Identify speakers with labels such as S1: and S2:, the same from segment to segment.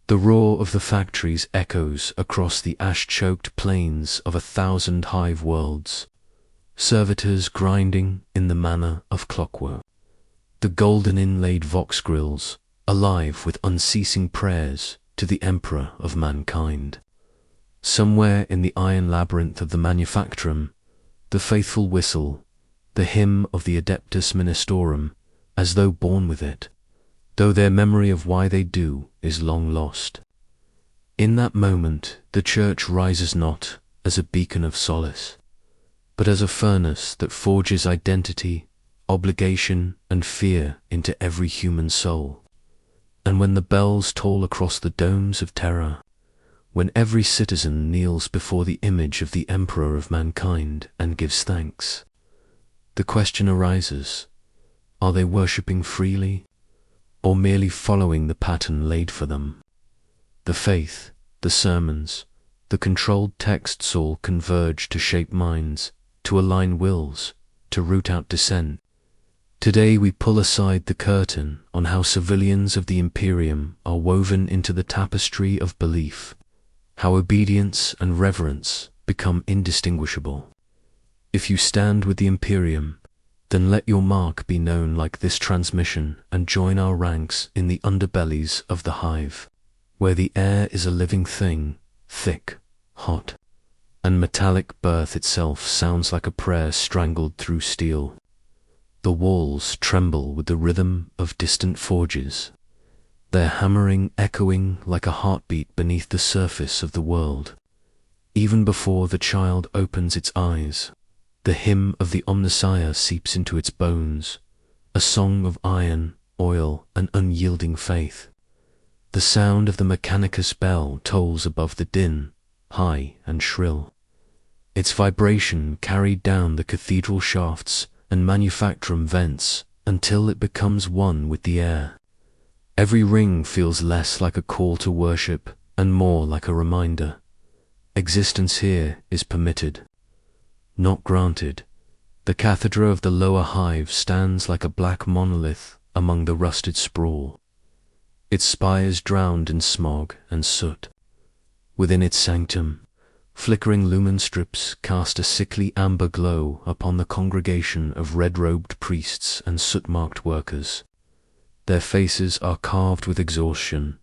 S1: The roar of the factories echoes across the ash-choked plains of 1,000 hive worlds, servitors grinding in the manner of clockwork. The golden inlaid vox grills, alive with unceasing prayers to the Emperor of mankind. Somewhere in the iron labyrinth of the manufactorum, the faithful whistle, the hymn of the Adeptus Ministorum, as though born with it, though their memory of why they do is long lost. In that moment the church rises not as a beacon of solace, but as a furnace that forges identity, obligation, and fear into every human soul. And when the bells toll across the domes of Terra, when every citizen kneels before the image of the Emperor of mankind and gives thanks, the question arises, are they worshipping freely, or merely following the pattern laid for them? The faith, the sermons, the controlled texts all converge to shape minds, to align wills, to root out dissent. Today we pull aside the curtain on how civilians of the Imperium are woven into the tapestry of belief, how obedience and reverence become indistinguishable. If you stand with the Imperium, then let your mark be known like this transmission and join our ranks in the underbellies of the hive, where the air is a living thing, thick, hot, and metallic birth itself sounds like a prayer strangled through steel. The walls tremble with the rhythm of distant forges, their hammering echoing like a heartbeat beneath the surface of the world. Even before the child opens its eyes, the hymn of the Omnissiah seeps into its bones, a song of iron, oil, and unyielding faith. The sound of the Mechanicus bell tolls above the din, high and shrill, its vibration carried down the cathedral shafts and manufactorum vents until it becomes one with the air. Every ring feels less like a call to worship and more like a reminder. Existence here is permitted, not granted. The cathedra of the lower hive stands like a black monolith among the rusted sprawl, its spires drowned in smog and soot. Within its sanctum, flickering lumen strips cast a sickly amber glow upon the congregation of red-robed priests and soot-marked workers. Their faces are carved with exhaustion,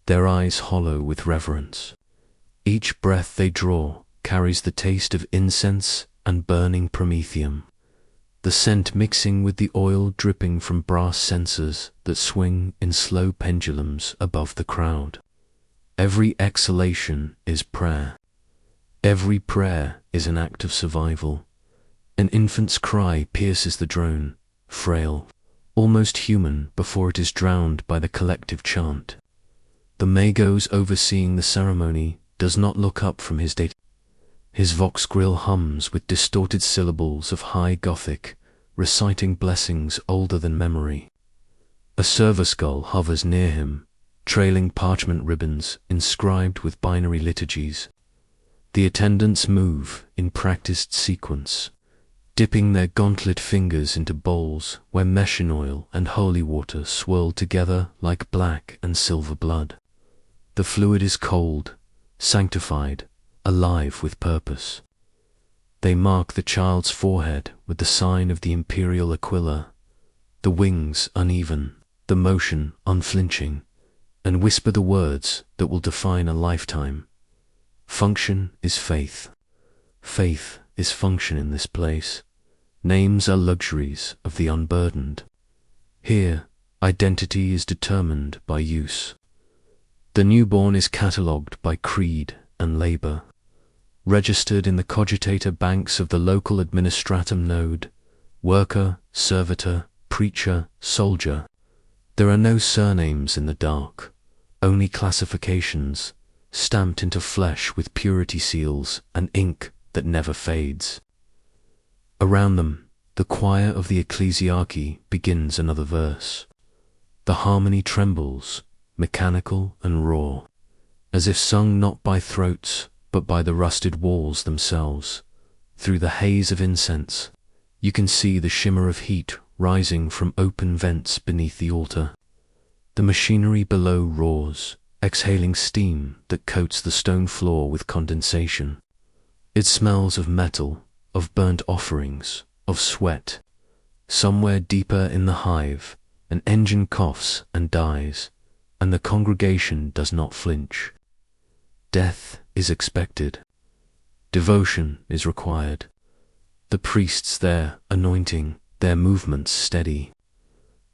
S1: their eyes hollow with reverence. Each breath they draw carries the taste of incense and burning promethium, the scent mixing with the oil dripping from brass censers that swing in slow pendulums above the crowd. Every exhalation is prayer. Every prayer is an act of survival. An infant's cry pierces the drone, frail, almost human before it is drowned by the collective chant. The Magos overseeing the ceremony does not look up from his date. His vox grill hums with distorted syllables of high Gothic, reciting blessings older than memory. A server skull hovers near him, trailing parchment ribbons inscribed with binary liturgies. The attendants move in practiced sequence, dipping their gauntlet fingers into bowls where mechin oil and holy water swirl together like black and silver blood. The fluid is cold, sanctified, alive with purpose. They mark the child's forehead with the sign of the Imperial Aquila, the wings uneven, the motion unflinching, and whisper the words that will define a lifetime. Function is faith. Faith is function in this place. Names are luxuries of the unburdened. Here, identity is determined by use. The newborn is catalogued by creed and labor, registered in the cogitator banks of the local administratum node, worker, servitor, preacher, soldier. There are no surnames in the dark, only classifications, stamped into flesh with purity seals and ink that never fades. Around them, the choir of the ecclesiarchy begins another verse. The harmony trembles, mechanical and raw, as if sung not by throats, but by the rusted walls themselves. Through the haze of incense, you can see the shimmer of heat rising from open vents beneath the altar. The machinery below roars, exhaling steam that coats the stone floor with condensation. It smells of metal, of burnt offerings, of sweat. Somewhere deeper in the hive, an engine coughs and dies, and the congregation does not flinch. Death is expected. Devotion is required. The priests there anointing, their movements steady,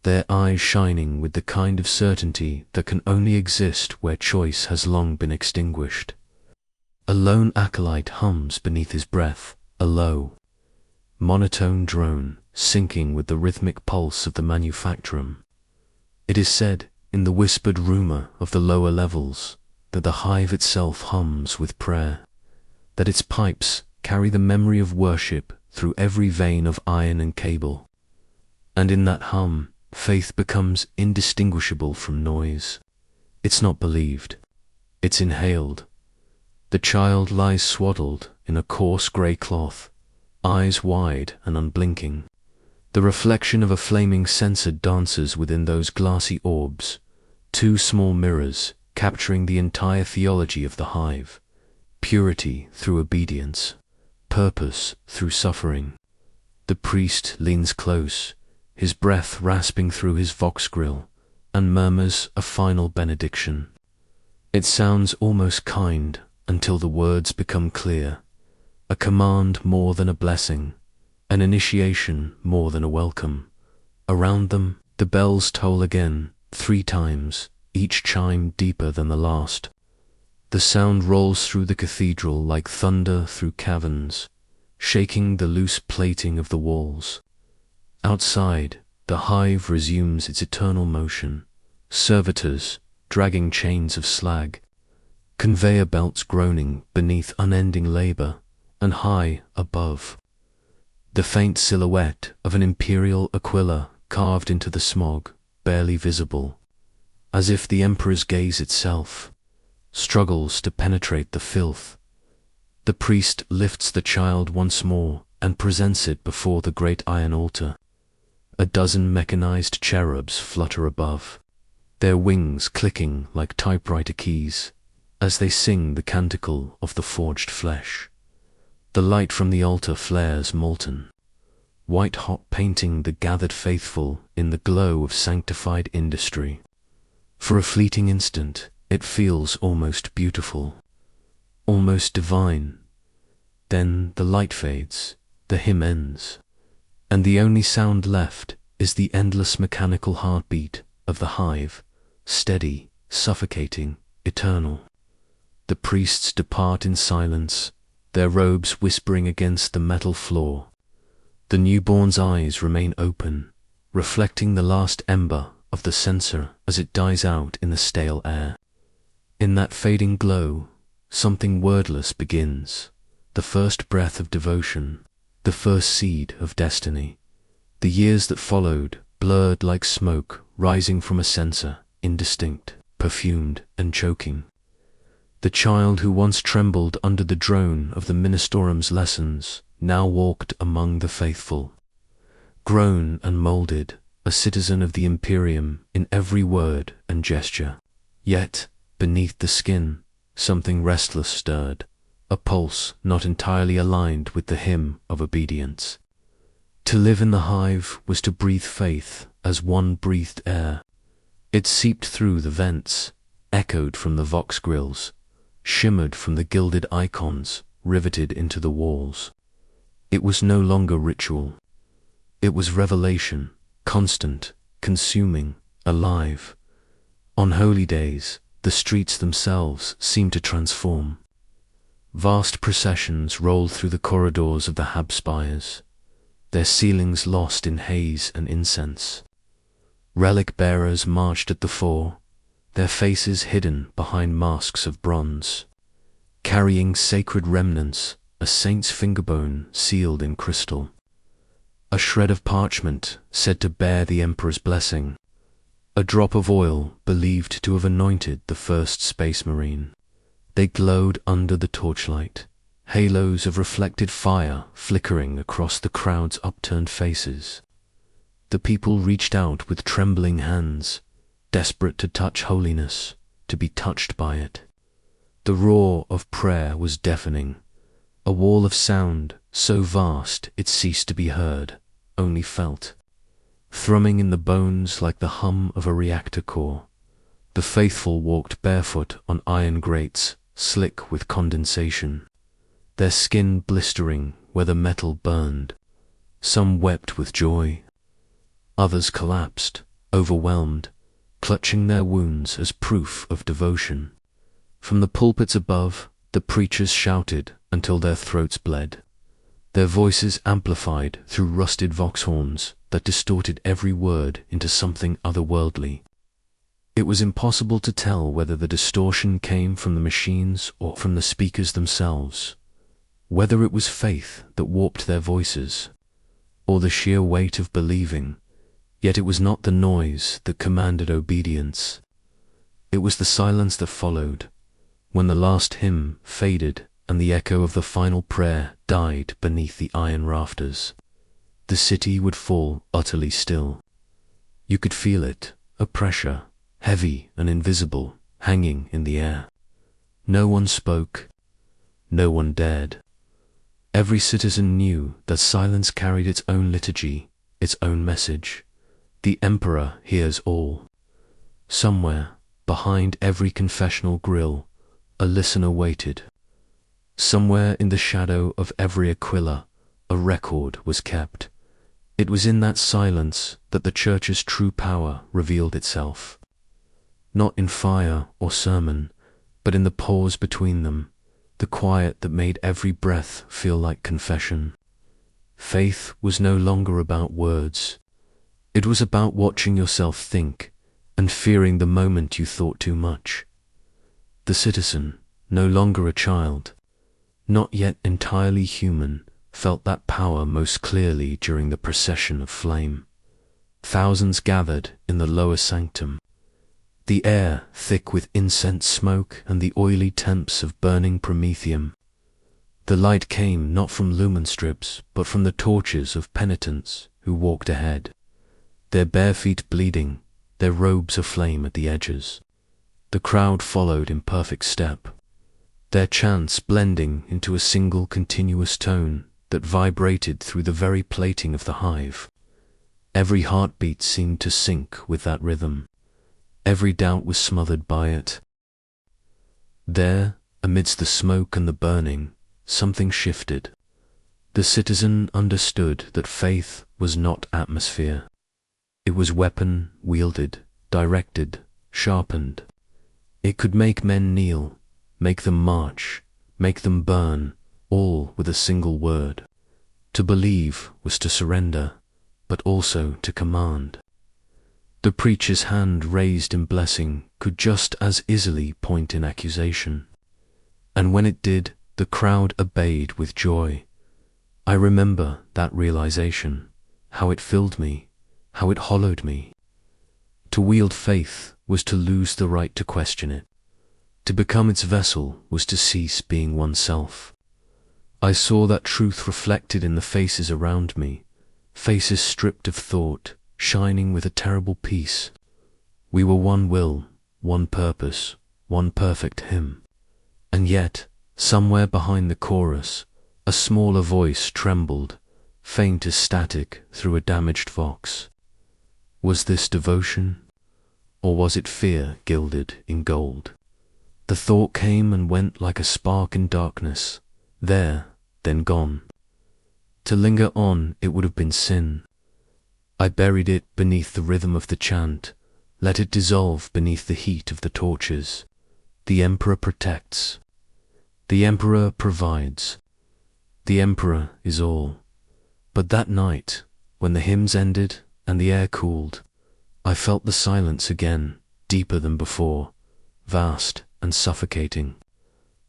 S1: their eyes shining with the kind of certainty that can only exist where choice has long been extinguished. A lone acolyte hums beneath his breath, a low, monotone drone syncing with the rhythmic pulse of the manufactorum. It is said, in the whispered rumor of the lower levels, that the hive itself hums with prayer, that its pipes carry the memory of worship through every vein of iron and cable, and in that hum, faith becomes indistinguishable from noise. It's not believed, it's inhaled. The child lies swaddled in a coarse grey cloth, eyes wide and unblinking. The reflection of a flaming censer dances within those glassy orbs, two small mirrors capturing the entire theology of the hive: purity through obedience, purpose through suffering. The priest leans close, his breath rasping through his vox grill, and murmurs a final benediction. It sounds almost kind until the words become clear, a command more than a blessing, an initiation more than a welcome. Around them, the bells toll again, 3 times, each chime deeper than the last. The sound rolls through the cathedral like thunder through caverns, shaking the loose plating of the walls. Outside, the hive resumes its eternal motion, servitors dragging chains of slag, conveyor belts groaning beneath unending labor, and high above, the faint silhouette of an Imperial Aquila carved into the smog, barely visible, as if the Emperor's gaze itself struggles to penetrate the filth. The priest lifts the child once more and presents it before the great iron altar. A dozen mechanized cherubs flutter above, their wings clicking like typewriter keys as they sing the canticle of the forged flesh. The light from the altar flares molten, white-hot, painting the gathered faithful in the glow of sanctified industry. For a fleeting instant, it feels almost beautiful, almost divine. Then the light fades, the hymn ends, and the only sound left is the endless mechanical heartbeat of the hive, steady, suffocating, eternal. The priests depart in silence, their robes whispering against the metal floor. The newborn's eyes remain open, reflecting the last ember of the censer as it dies out in the stale air. In that fading glow, something wordless begins, the first breath of devotion, the first seed of destiny. The years that followed, blurred like smoke rising from a censer, indistinct, perfumed and choking. The child who once trembled under the drone of the ministerum's lessons now walked among the faithful, grown and moulded, a citizen of the Imperium in every word and gesture. Yet, beneath the skin, something restless stirred, a pulse not entirely aligned with the hymn of obedience. To live in the hive was to breathe faith as one breathed air. It seeped through the vents, echoed from the vox grills, shimmered from the gilded icons riveted into the walls. It was no longer ritual. It was revelation, constant, consuming, alive. On holy days, the streets themselves seemed to transform. Vast processions rolled through the corridors of the Hab spires, their ceilings lost in haze and incense. Relic bearers marched at the fore, their faces hidden behind masks of bronze, carrying sacred remnants, a saint's fingerbone sealed in crystal, a shred of parchment said to bear the Emperor's blessing, a drop of oil believed to have anointed the first space marine. They glowed under the torchlight, halos of reflected fire flickering across the crowd's upturned faces. The people reached out with trembling hands, desperate to touch holiness, to be touched by it. The roar of prayer was deafening, a wall of sound so vast it ceased to be heard, only felt. Thrumming in the bones like the hum of a reactor core, the faithful walked barefoot on iron grates, slick with condensation, their skin blistering where the metal burned. Some wept with joy. Others collapsed, overwhelmed, clutching their wounds as proof of devotion. From the pulpits above, the preachers shouted until their throats bled, their voices amplified through rusted vox horns that distorted every word into something otherworldly. It was impossible to tell whether the distortion came from the machines or from the speakers themselves, whether it was faith that warped their voices, or the sheer weight of believing. Yet it was not the noise that commanded obedience. It was the silence that followed, when the last hymn faded and the echo of the final prayer died beneath the iron rafters. The city would fall utterly still. You could feel it, a pressure, heavy and invisible, hanging in the air. No one spoke. No one dared. Every citizen knew that silence carried its own liturgy, its own message. The Emperor hears all. Somewhere, behind every confessional grill, a listener waited. Somewhere in the shadow of every aquila, a record was kept. It was in that silence that the Church's true power revealed itself. Not in fire or sermon, but in the pause between them, the quiet that made every breath feel like confession. Faith was no longer about words. It was about watching yourself think and fearing the moment you thought too much. The citizen, no longer a child, not yet entirely human, felt that power most clearly during the procession of flame. Thousands gathered in the lower sanctum, the air thick with incense smoke and the oily temps of burning promethium. The light came not from lumen strips, but from the torches of penitents who walked ahead, their bare feet bleeding, their robes aflame at the edges. The crowd followed in perfect step, their chants blending into a single continuous tone that vibrated through the very plating of the hive. Every heartbeat seemed to sync with that rhythm. Every doubt was smothered by it. There, amidst the smoke and the burning, something shifted. The citizen understood that faith was not atmosphere. It was weapon wielded, directed, sharpened. It could make men kneel, make them march, make them burn, all with a single word. To believe was to surrender, but also to command. The preacher's hand raised in blessing could just as easily point in accusation. And when it did, the crowd obeyed with joy. I remember that realization, how it filled me, how it hollowed me. To wield faith was to lose the right to question it. To become its vessel was to cease being oneself. I saw that truth reflected in the faces around me, faces stripped of thought, shining with a terrible peace. We were one will, one purpose, one perfect hymn. And yet, somewhere behind the chorus, a smaller voice trembled, faint as static through a damaged vox. Was this devotion? Or was it fear gilded in gold? The thought came and went like a spark in darkness, there, then gone. To linger on, it would have been sin. I buried it beneath the rhythm of the chant, let it dissolve beneath the heat of the torches. The Emperor protects. The Emperor provides. The Emperor is all. But that night, when the hymns ended and the air cooled, I felt the silence again, deeper than before, vast and suffocating.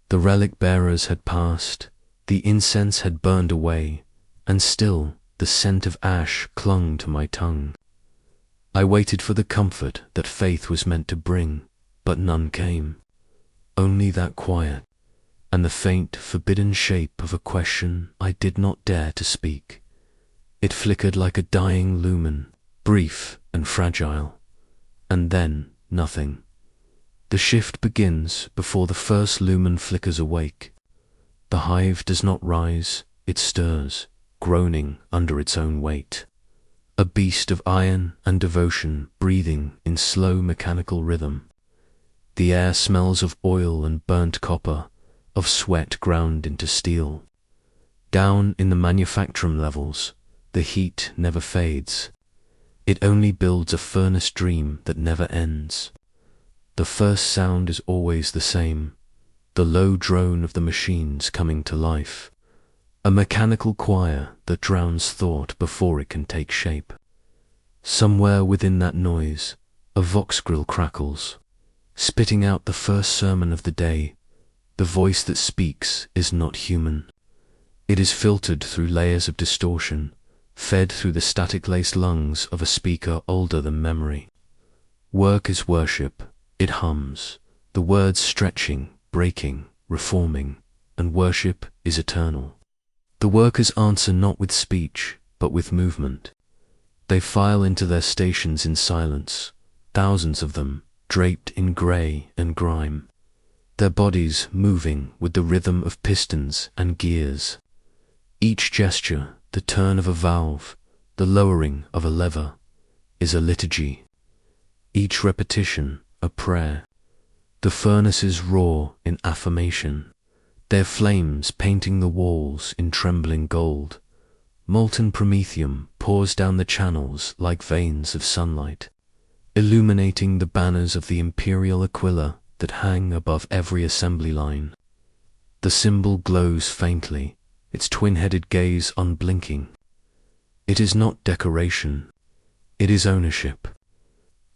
S1: The relic bearers had passed, the incense had burned away, and still the scent of ash clung to my tongue. I waited for the comfort that faith was meant to bring, but none came. Only that quiet, and the faint, forbidden shape of a question I did not dare to speak. It flickered like a dying lumen, brief and fragile, and then nothing. The shift begins before the first lumen flickers awake. The hive does not rise, it stirs, groaning under its own weight. A beast of iron and devotion breathing in slow mechanical rhythm. The air smells of oil and burnt copper, of sweat ground into steel. Down in the manufacturing levels, the heat never fades. It only builds a furnace dream that never ends. The first sound is always the same, the low drone of the machines coming to life. A mechanical choir that drowns thought before it can take shape. Somewhere within that noise, a vox grill crackles, spitting out the first sermon of the day. The voice that speaks is not human. It is filtered through layers of distortion, fed through the static-laced lungs of a speaker older than memory. Work is worship. It hums, the words stretching, breaking, reforming, and worship is eternal. The workers answer not with speech, but with movement. They file into their stations in silence, thousands of them, draped in grey and grime, their bodies moving with the rhythm of pistons and gears. Each gesture, the turn of a valve, the lowering of a lever, is a liturgy. Each repetition, a prayer. The furnaces roar in affirmation, their flames painting the walls in trembling gold. Molten promethium pours down the channels like veins of sunlight, illuminating the banners of the Imperial Aquila that hang above every assembly line. The symbol glows faintly, its twin-headed gaze unblinking. It is not decoration, it is ownership.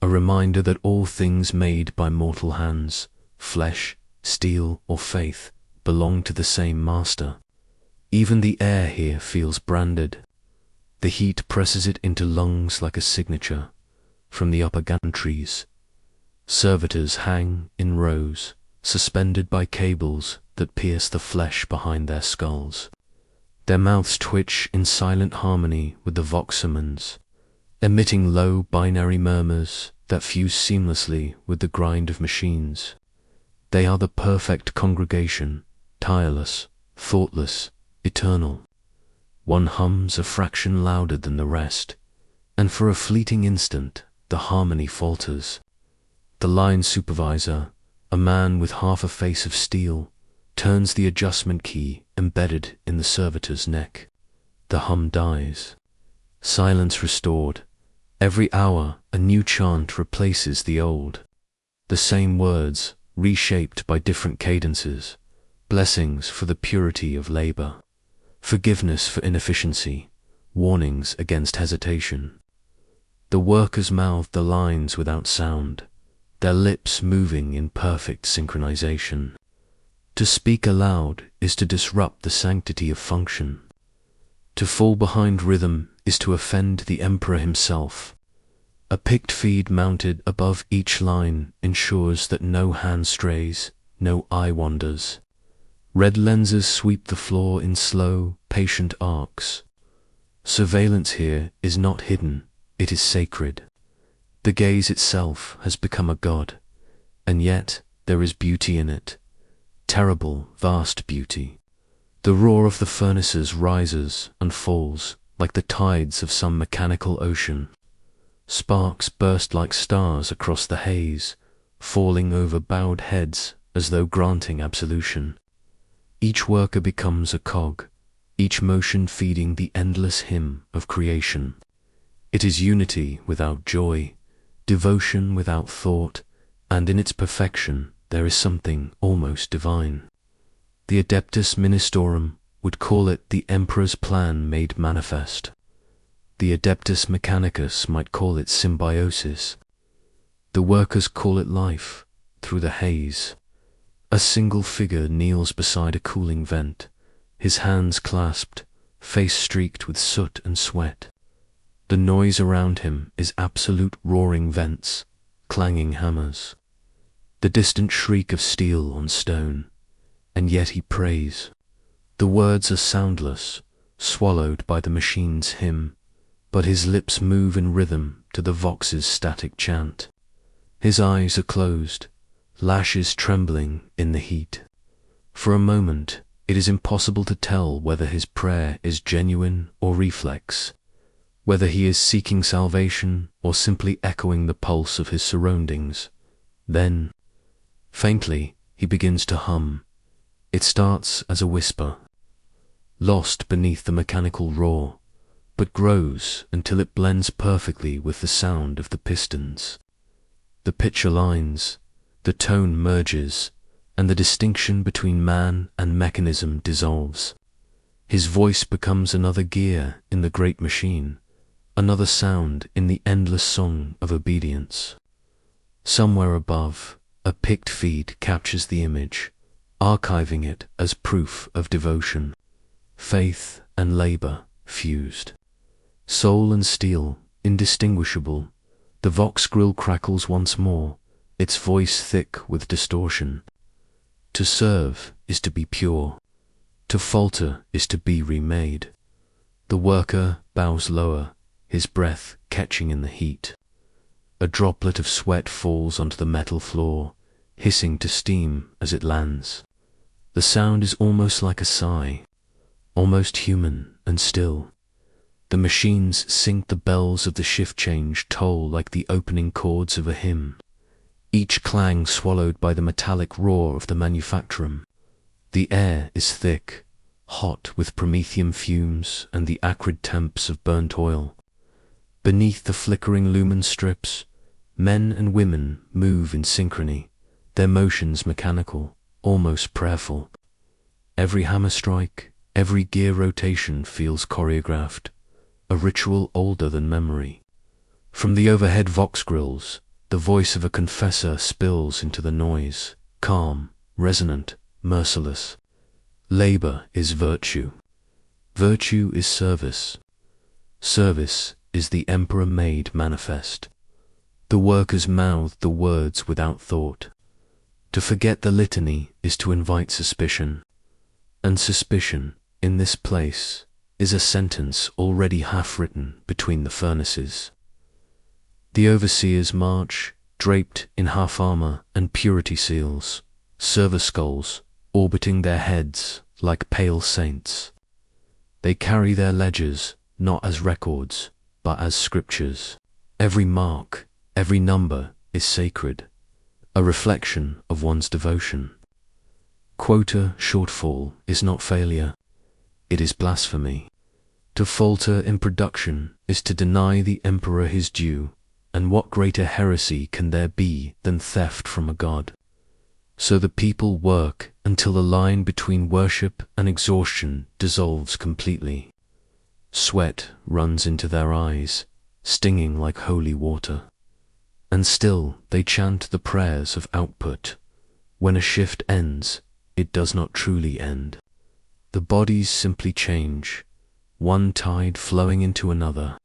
S1: A reminder that all things made by mortal hands, flesh, steel, or faith, belong to the same master. Even the air here feels branded. The heat presses it into lungs like a signature from the upper gantries. Servitors hang in rows, suspended by cables that pierce the flesh behind their skulls. Their mouths twitch in silent harmony with the voxamons, emitting low binary murmurs that fuse seamlessly with the grind of machines. They are the perfect congregation, tireless, thoughtless, eternal. One hums a fraction louder than the rest, and for a fleeting instant the harmony falters. The line supervisor, a man with half a face of steel, turns the adjustment key embedded in the servitor's neck. The hum dies. Silence restored. Every hour a new chant replaces the old. The same words, reshaped by different cadences. Blessings for the purity of labor. Forgiveness for inefficiency. Warnings against hesitation. The workers mouth the lines without sound, their lips moving in perfect synchronization. To speak aloud is to disrupt the sanctity of function. To fall behind rhythm is to offend the emperor himself. A picked feed mounted above each line ensures that no hand strays, no eye wanders. Red lenses sweep the floor in slow, patient arcs. Surveillance here is not hidden, it is sacred. The gaze itself has become a god, and yet there is beauty in it. Terrible, vast beauty. The roar of the furnaces rises and falls like the tides of some mechanical ocean. Sparks burst like stars across the haze, falling over bowed heads as though granting absolution. Each worker becomes a cog, each motion feeding the endless hymn of creation. It is unity without joy, devotion without thought, and in its perfection there is something almost divine. The Adeptus Ministorum would call it the Emperor's plan made manifest. The Adeptus Mechanicus might call it symbiosis. The workers call it life, through the haze. A single figure kneels beside a cooling vent, his hands clasped, face streaked with soot and sweat. The noise around him is absolute roaring vents, clanging hammers. The distant shriek of steel on stone, and yet he prays. The words are soundless, swallowed by the machine's hymn, but his lips move in rhythm to the vox's static chant. His eyes are closed, lashes trembling in the heat. For a moment, it is impossible to tell whether his prayer is genuine or reflex, whether he is seeking salvation or simply echoing the pulse of his surroundings. Then, faintly, he begins to hum. It starts as a whisper, lost beneath the mechanical roar, but grows until it blends perfectly with the sound of the pistons. The pitch aligns, the tone merges, and the distinction between man and mechanism dissolves. His voice becomes another gear in the great machine, another sound in the endless song of obedience. Somewhere above, a picked feed captures the image, archiving it as proof of devotion, faith and labor fused. Soul and steel, indistinguishable, the vox grill crackles once more, its voice thick with distortion. To serve is to be pure. To falter is to be remade. The worker bows lower, his breath catching in the heat. A droplet of sweat falls onto the metal floor, hissing to steam as it lands. The sound is almost like a sigh, almost human and still. The machines sync, the bells of the shift change toll like the opening chords of a hymn, each clang swallowed by the metallic roar of the manufacturum. The air is thick, hot with promethium fumes and the acrid temps of burnt oil. Beneath the flickering lumen strips, men and women move in synchrony, their motions mechanical, almost prayerful. Every hammer strike, every gear rotation feels choreographed, a ritual older than memory. From the overhead vox grills, the voice of a confessor spills into the noise, calm, resonant, merciless. Labor is virtue. Virtue is service. Service is the emperor-made manifest. The workers mouth the words without thought. To forget the litany is to invite suspicion. And suspicion, in this place, is a sentence already half-written between the furnaces. The overseers march, draped in half-armor and purity seals, server skulls orbiting their heads like pale saints. They carry their ledgers not as records, but as scriptures. Every mark, every number is sacred, a reflection of one's devotion. Quota shortfall is not failure, it is blasphemy. To falter in production is to deny the emperor his due, and what greater heresy can there be than theft from a god? So the people work until the line between worship and exhaustion dissolves completely. Sweat runs into their eyes, stinging like holy water. And still they chant the prayers of output. When a shift ends, it does not truly end. The bodies simply change, one tide flowing into another.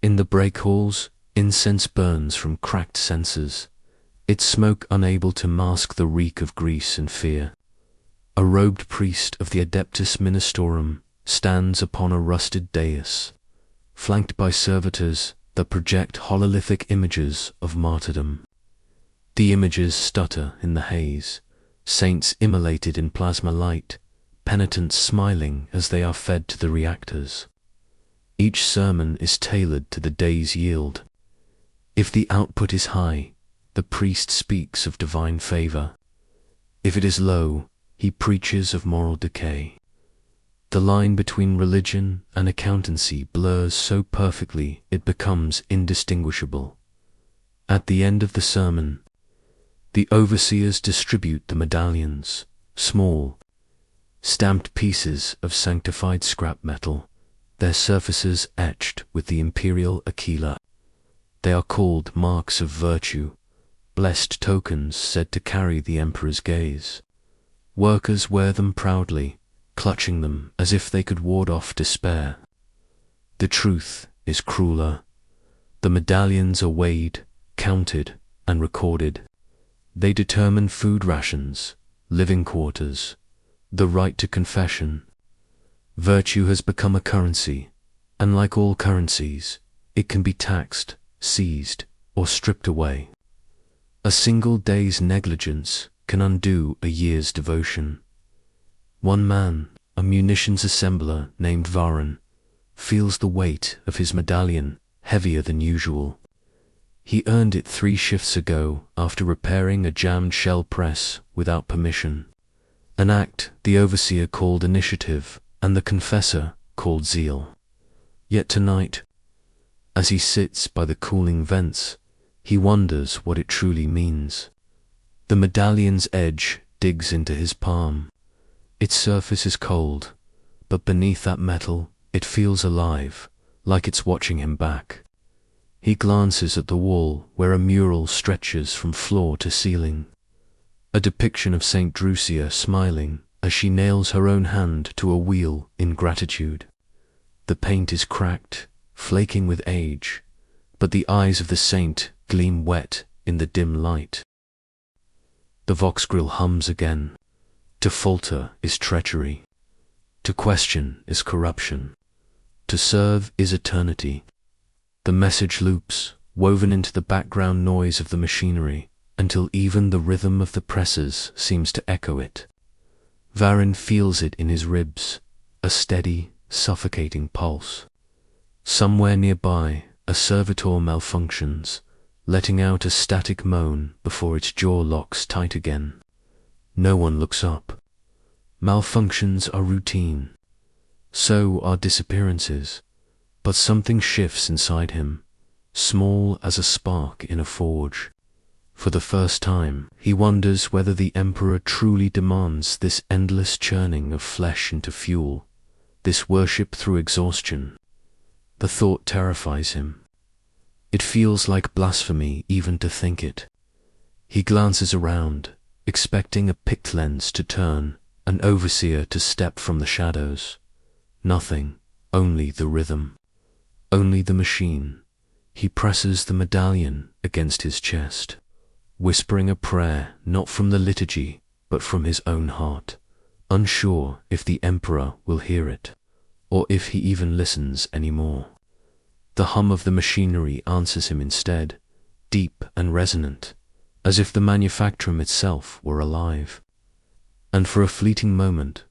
S1: In the break halls, incense burns from cracked censers, its smoke unable to mask the reek of grease and fear. A robed priest of the Adeptus Ministorum stands upon a rusted dais, flanked by servitors that project hololithic images of martyrdom. The images stutter in the haze, saints immolated in plasma light, penitents smiling as they are fed to the reactors. Each sermon is tailored to the day's yield. If the output is high, the priest speaks of divine favor. If it is low, he preaches of moral decay. The line between religion and accountancy blurs so perfectly it becomes indistinguishable. At the end of the sermon, the overseers distribute the medallions, small, stamped pieces of sanctified scrap metal, their surfaces etched with the Imperial Aquila. They are called marks of virtue, blessed tokens said to carry the emperor's gaze. Workers wear them proudly, clutching them as if they could ward off despair. The truth is crueler. The medallions are weighed, counted, and recorded. They determine food rations, living quarters, the right to confession. Virtue has become a currency, and like all currencies, it can be taxed, seized, or stripped away. A single day's negligence can undo a year's devotion. One man, a munitions assembler named Varan, feels the weight of his medallion heavier than usual. He earned it 3 shifts ago after repairing a jammed shell press without permission, an act the overseer called initiative and the confessor called zeal. Yet tonight, as he sits by the cooling vents, he wonders what it truly means. The medallion's edge digs into his palm. Its surface is cold, but beneath that metal it feels alive, like it's watching him back. He glances at the wall where a mural stretches from floor to ceiling, a depiction of Saint Drusilla smiling as she nails her own hand to a wheel in gratitude. The paint is cracked, flaking with age, but the eyes of the saint gleam wet in the dim light. The voxgrill hums again. To falter is treachery. To question is corruption. To serve is eternity. The message loops, woven into the background noise of the machinery, until even the rhythm of the presses seems to echo it. Varin feels it in his ribs, a steady, suffocating pulse. Somewhere nearby, a servitor malfunctions, letting out a static moan before its jaw locks tight again. No one looks up. Malfunctions are routine. So are disappearances. But something shifts inside him, small as a spark in a forge. For the first time, he wonders whether the Emperor truly demands this endless churning of flesh into fuel, this worship through exhaustion. The thought terrifies him. It feels like blasphemy even to think it. He glances around, expecting a picked lens to turn, an overseer to step from the shadows. Nothing, only the rhythm. Only the machine. He presses the medallion against his chest, whispering a prayer not from the liturgy, but from his own heart, unsure if the Emperor will hear it, or if he even listens anymore. The hum of the machinery answers him instead, deep and resonant, as if the manufactorum itself were alive. And for a fleeting moment,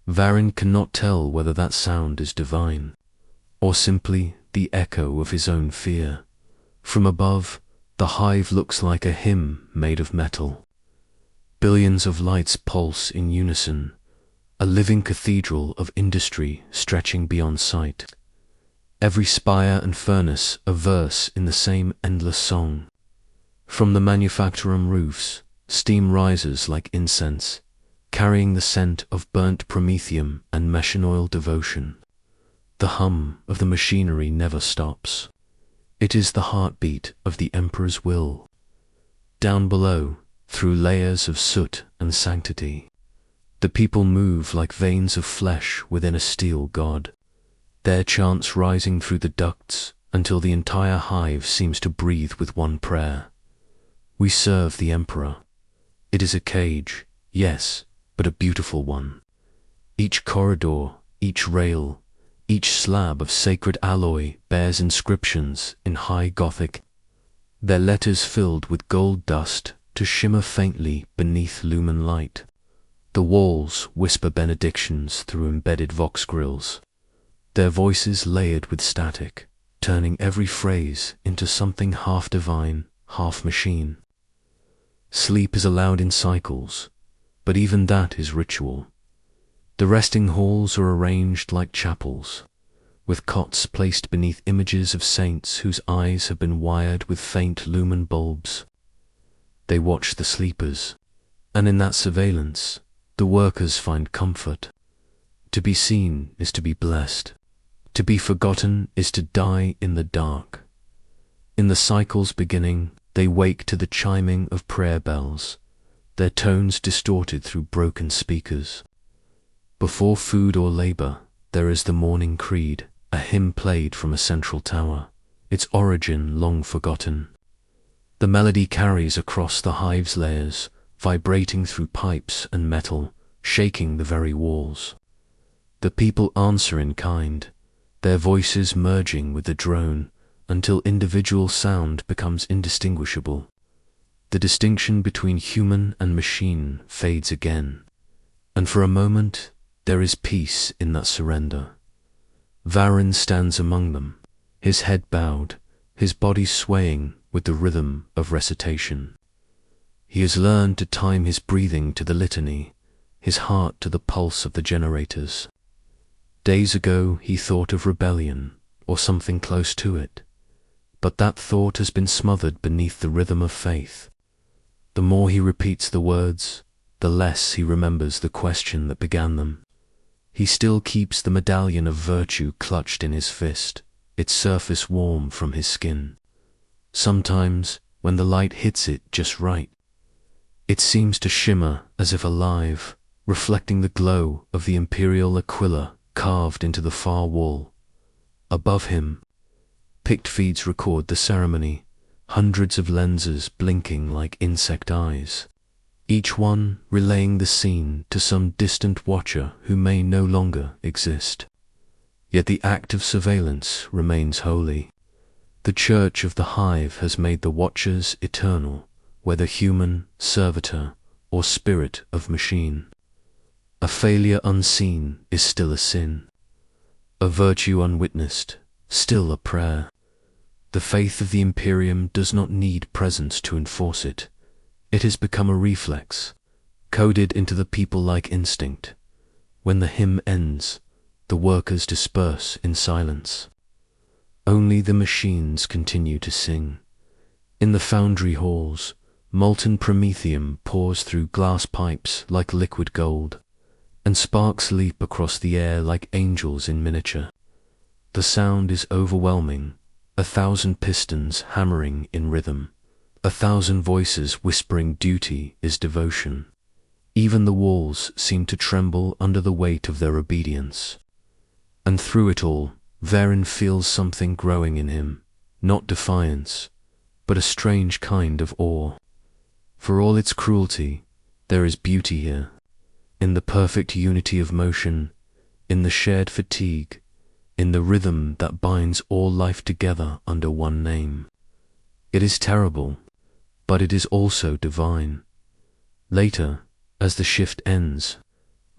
S1: Varin cannot tell whether that sound is divine, or simply the echo of his own fear. From above, the hive looks like a hymn made of metal. Billions of lights pulse in unison, a living cathedral of industry stretching beyond sight. Every spire and furnace a verse in the same endless song. From the manufactorum roofs, steam rises like incense, carrying the scent of burnt promethium and mechanol devotion. The hum of the machinery never stops. It is the heartbeat of the Emperor's will. Down below, through layers of soot and sanctity, the people move like veins of flesh within a steel god, their chants rising through the ducts until the entire hive seems to breathe with one prayer. We serve the Emperor. It is a cage, yes, but a beautiful one. Each corridor, each rail, each slab of sacred alloy bears inscriptions in high Gothic, their letters filled with gold dust to shimmer faintly beneath lumen light. The walls whisper benedictions through embedded vox grills, their voices layered with static, turning every phrase into something half divine, half machine. Sleep is allowed in cycles, but even that is ritual. The resting halls are arranged like chapels, with cots placed beneath images of saints whose eyes have been wired with faint lumen bulbs. They watch the sleepers, and in that surveillance, the workers find comfort. To be seen is to be blessed. To be forgotten is to die in the dark. In the cycle's beginning, they wake to the chiming of prayer bells, their tones distorted through broken speakers. Before food or labor, there is the morning creed, a hymn played from a central tower, its origin long forgotten. The melody carries across the hive's layers, vibrating through pipes and metal, shaking the very walls. The people answer in kind, their voices merging with the drone until individual sound becomes indistinguishable. The distinction between human and machine fades again, and for a moment there is peace in that surrender. Varen stands among them, his head bowed, his body swaying with the rhythm of recitation. He has learned to time his breathing to the litany, his heart to the pulse of the generators. Days ago he thought of rebellion, or something close to it, but that thought has been smothered beneath the rhythm of faith. The more he repeats the words, the less he remembers the question that began them. He still keeps the medallion of virtue clutched in his fist, its surface warm from his skin. Sometimes, when the light hits it just right, it seems to shimmer as if alive, reflecting the glow of the Imperial Aquila carved into the far wall. Above him, picked feeds record the ceremony, hundreds of lenses blinking like insect eyes, each one relaying the scene to some distant watcher who may no longer exist. Yet the act of surveillance remains holy. The Church of the Hive has made the watchers eternal, whether human, servitor, or spirit of machine. A failure unseen is still a sin. A virtue unwitnessed, still a prayer. The faith of the Imperium does not need presence to enforce it. It has become a reflex, coded into the people-like instinct. When the hymn ends, the workers disperse in silence. Only the machines continue to sing. In the foundry halls, molten promethium pours through glass pipes like liquid gold, and sparks leap across the air like angels in miniature. The sound is overwhelming, 1,000 pistons hammering in rhythm, 1,000 voices whispering duty is devotion. Even the walls seem to tremble under the weight of their obedience. And through it all, Varen feels something growing in him, not defiance, but a strange kind of awe. For all its cruelty, there is beauty here, in the perfect unity of motion, in the shared fatigue, in the rhythm that binds all life together under one name. It is terrible, but it is also divine. Later, as the shift ends,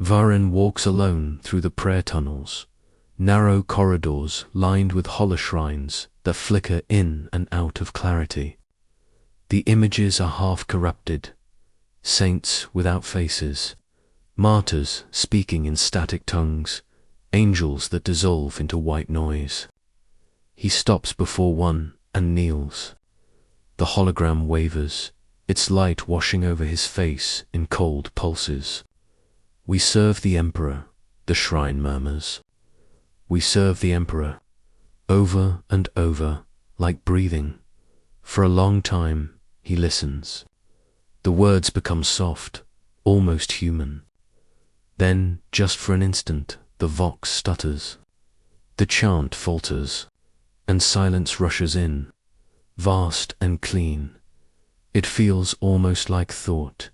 S1: Varen walks alone through the prayer tunnels, narrow corridors lined with holoshrines that flicker in and out of clarity. The images are half corrupted, saints without faces, martyrs speaking in static tongues, angels that dissolve into white noise. He stops before one and kneels. The hologram wavers, its light washing over his face in cold pulses. "We serve the Emperor," the shrine murmurs. "We serve the Emperor," over and over, like breathing. For a long time, he listens. The words become soft, almost human. Then, just for an instant, the vox stutters. The chant falters, and silence rushes in, vast and clean. It feels almost like thought.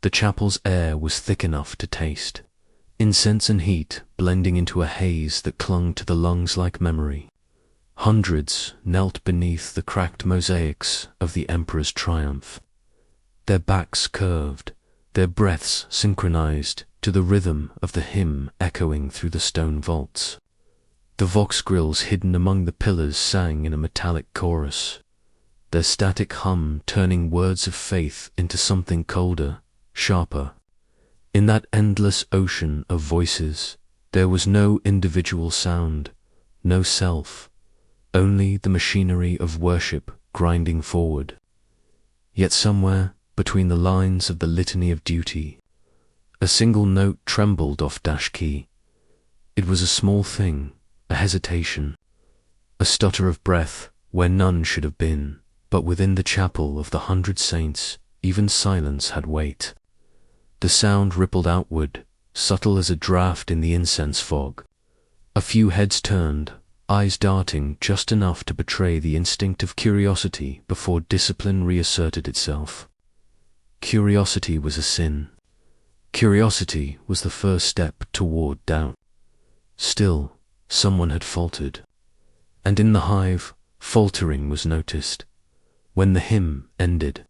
S1: The chapel's air was thick enough to taste, incense and heat blending into a haze that clung to the lungs like memory. Hundreds knelt beneath the cracked mosaics of the Emperor's triumph, their backs curved, their breaths synchronized to the rhythm of the hymn echoing through the stone vaults. The vox grills hidden among the pillars sang in a metallic chorus, their static hum turning words of faith into something colder, sharper. In that endless ocean of voices, there was no individual sound, no self, only the machinery of worship grinding forward. Yet somewhere, between the lines of the litany of duty, a single note trembled off dash key. It was a small thing, a hesitation, a stutter of breath where none should have been, but within the chapel of the 100 saints, even silence had weight. The sound rippled outward, subtle as a draft in the incense fog. A few heads turned, eyes darting just enough to betray the instinct of curiosity before discipline reasserted itself. Curiosity was a sin. Curiosity was the first step toward doubt. Still, someone had faltered. And in the hive, faltering was noticed. When the hymn ended,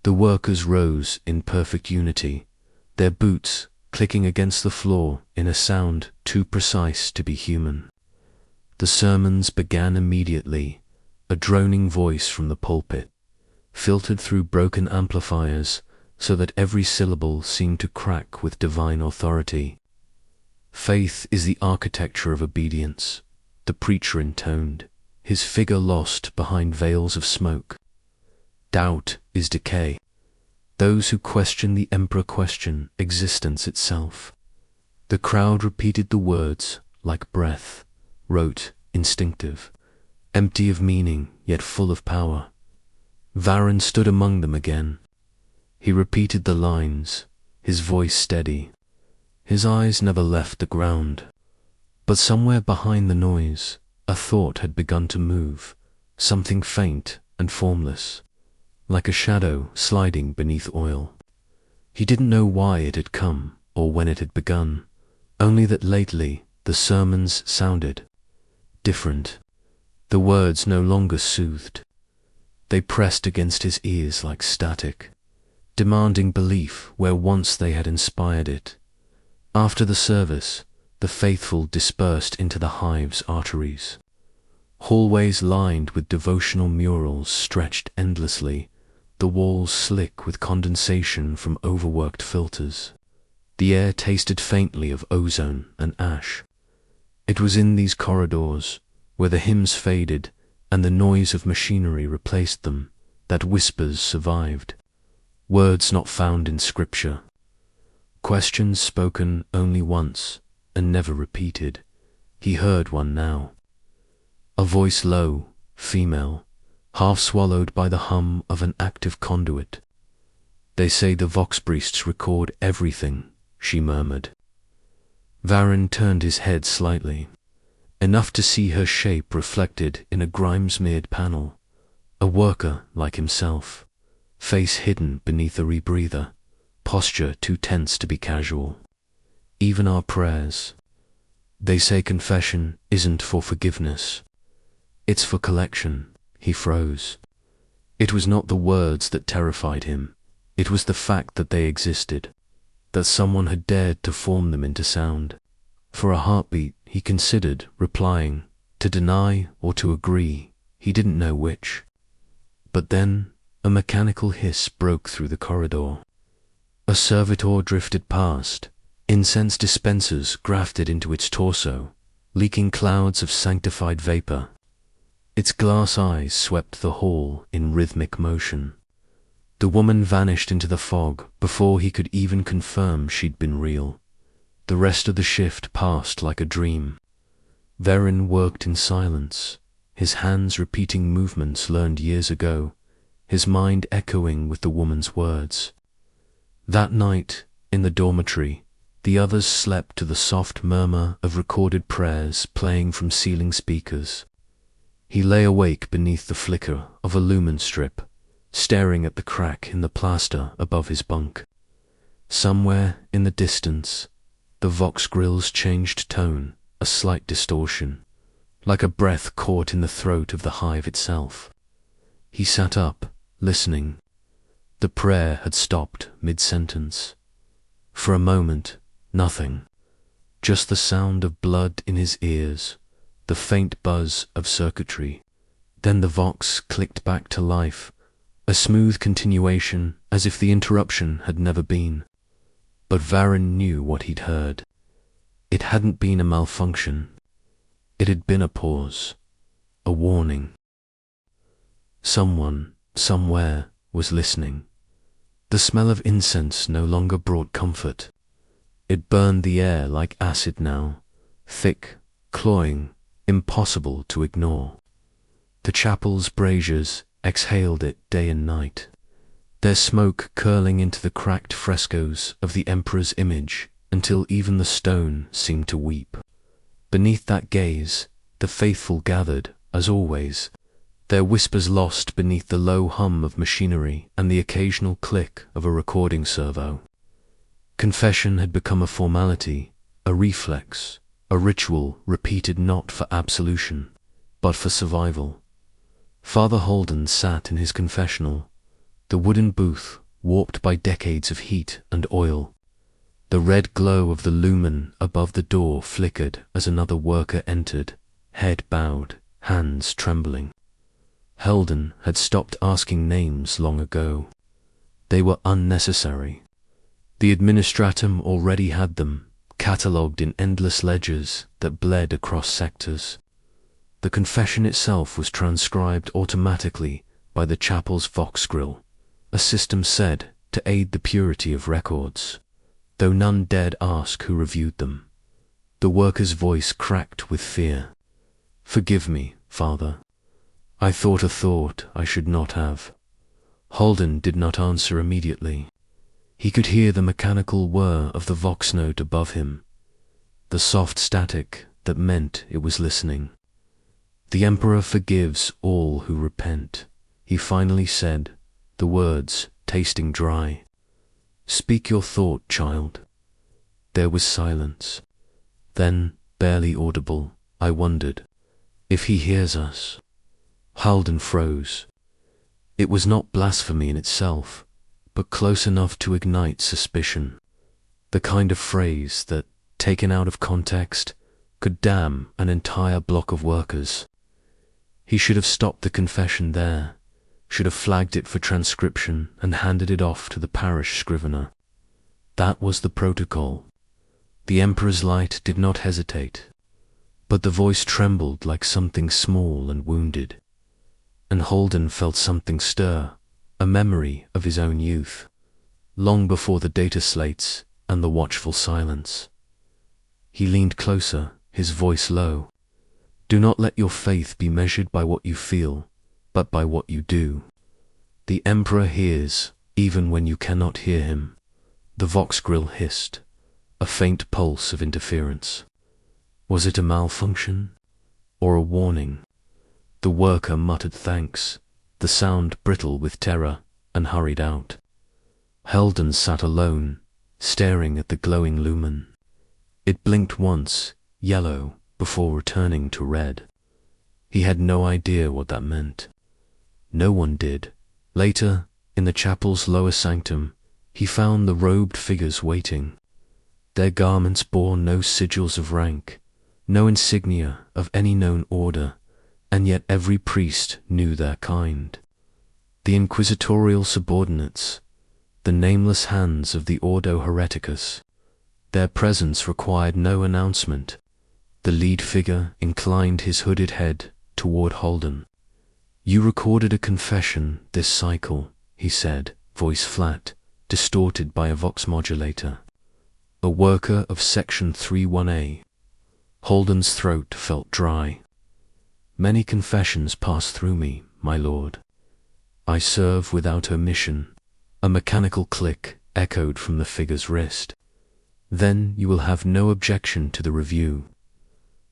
S1: The workers rose in perfect unity, their boots clicking against the floor in a sound too precise to be human. The sermons began immediately, a droning voice from the pulpit, filtered through broken amplifiers so that every syllable seemed to crack with divine authority. Faith is the architecture of obedience, the preacher intoned, his figure lost behind veils of smoke. Doubt is decay. Those who question the emperor question existence itself. The crowd repeated the words like breath, rote, instinctive, empty of meaning yet full of power. Varen stood among them again. He repeated the lines, his voice steady. His eyes never left the ground. But somewhere behind the noise, a thought had begun to move, something faint and formless, like a shadow sliding beneath oil. He didn't know why it had come or when it had begun, only that lately the sermons sounded different. The words no longer soothed. They pressed against his ears like static, demanding belief where once they had inspired it. After the service, the faithful dispersed into the hive's arteries. Hallways lined with devotional murals stretched endlessly, the walls slick with condensation from overworked filters. The air tasted faintly of ozone and ash. It was in these corridors, where the hymns faded and the noise of machinery replaced them, that whispers survived. Words not found in scripture. Questions spoken only once and never repeated. He heard one now. A voice low, female, half swallowed by the hum of an active conduit. They say the vox priests record everything, she murmured. Varen turned his head slightly, enough to see her shape reflected in a grime-smeared panel. A worker like himself, face hidden beneath a rebreather, posture too tense to be casual. Even our prayers. They say confession isn't for forgiveness. It's for collection. He froze. It was not the words that terrified him. It was the fact that they existed, that someone had dared to form them into sound. For a heartbeat, he considered replying, to deny or to agree. He didn't know which. But then, a mechanical hiss broke through the corridor. A servitor drifted past, incense dispensers grafted into its torso, leaking clouds of sanctified vapor. Its glass eyes swept the hall in rhythmic motion. The woman vanished into the fog before he could even confirm she'd been real. The rest of the shift passed like a dream. Varen worked in silence, his hands repeating movements learned years ago, his mind echoing with the woman's words. That night, in the dormitory, the others slept to the soft murmur of recorded prayers playing from ceiling speakers. He lay awake beneath the flicker of a lumen strip, staring at the crack in the plaster above his bunk. Somewhere in the distance, the vox grills changed tone, a slight distortion, like a breath caught in the throat of the hive itself. He sat up, listening. The prayer had stopped mid-sentence. For a moment, nothing. Just the sound of blood in his ears, the faint buzz of circuitry. Then the vox clicked back to life, a smooth continuation as if the interruption had never been. But Varen knew what he'd heard. It hadn't been a malfunction. It had been a pause, a warning. Someone, somewhere, was listening. The smell of incense no longer brought comfort. It burned the air like acid now, thick, cloying, impossible to ignore. The chapel's braziers exhaled it day and night, their smoke curling into the cracked frescoes of the emperor's image until even the stone seemed to weep. Beneath that gaze, the faithful gathered, as always, their whispers lost beneath the low hum of machinery and the occasional click of a recording servo. Confession had become a formality, a reflex, a ritual repeated not for absolution, but for survival. Father Holden sat in his confessional, The wooden booth, warped by decades of heat and oil. The red glow of the lumen above the door flickered as another worker entered, head bowed, hands trembling. Helden had stopped asking names long ago. They were unnecessary. The administratum already had them, catalogued in endless ledgers that bled across sectors. The confession itself was transcribed automatically by the chapel's vox grill, a system said to aid the purity of records, though none dared ask who reviewed them. The worker's voice cracked with fear. "Forgive me, Father. I thought a thought I should not have." Holden did not answer immediately. He could hear the mechanical whir of the vox note above him, the soft static that meant it was listening. "The Emperor forgives all who repent," he finally said, the words tasting dry. "Speak your thought, child." There was silence. Then, barely audible, I wondered, "If he hears us?" Halden froze. It was not blasphemy in itself, but close enough to ignite suspicion. The kind of phrase that, taken out of context, could damn an entire block of workers. He should have stopped the confession there, should have flagged it for transcription and handed it off to the parish scrivener. That was the protocol. The Emperor's light did not hesitate, but the voice trembled like something small and wounded, and Holden felt something stir, a memory of his own youth, long before the data slates and the watchful silence. He leaned closer, his voice low. "Do not let your faith be measured by what you feel, but by what you do. The Emperor hears, even when you cannot hear him." The vox grill hissed, a faint pulse of interference. Was it a malfunction? Or a warning? The worker muttered thanks, the sound brittle with terror, and hurried out. Helden sat alone, staring at the glowing lumen. It blinked once, yellow, before returning to red. He had no idea what that meant. No one did. Later, in the chapel's lower sanctum, he found the robed figures waiting. Their garments bore no sigils of rank, no insignia of any known order, and yet every priest knew their kind. The inquisitorial subordinates, the nameless hands of the Ordo Hereticus. Their presence required no announcement. The lead figure inclined his hooded head toward Holden. "You recorded a confession this cycle," he said, voice flat, distorted by a vox modulator. "A worker of Section 31A. Holden's throat felt dry. "Many confessions pass through me, my lord. I serve without omission." A mechanical click echoed from the figure's wrist. "Then you will have no objection to the review."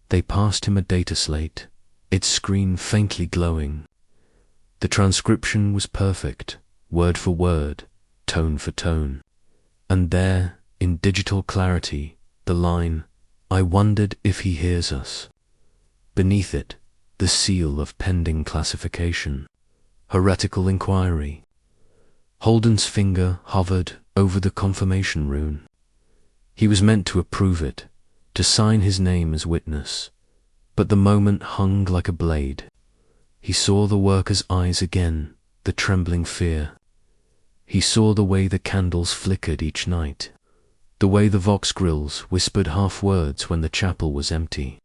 S1: They passed him a data slate, its screen faintly glowing. The transcription was perfect, word for word, tone for tone. And there, in digital clarity, the line, "I wondered if he hears us." Beneath it, the seal of pending classification, heretical inquiry. Holden's finger hovered over the confirmation rune. He was meant to approve it, to sign his name as witness, but the moment hung like a blade. He saw the worker's eyes again, the trembling fear. He saw the way the candles flickered each night, the way the vox grills whispered half words when the chapel was empty.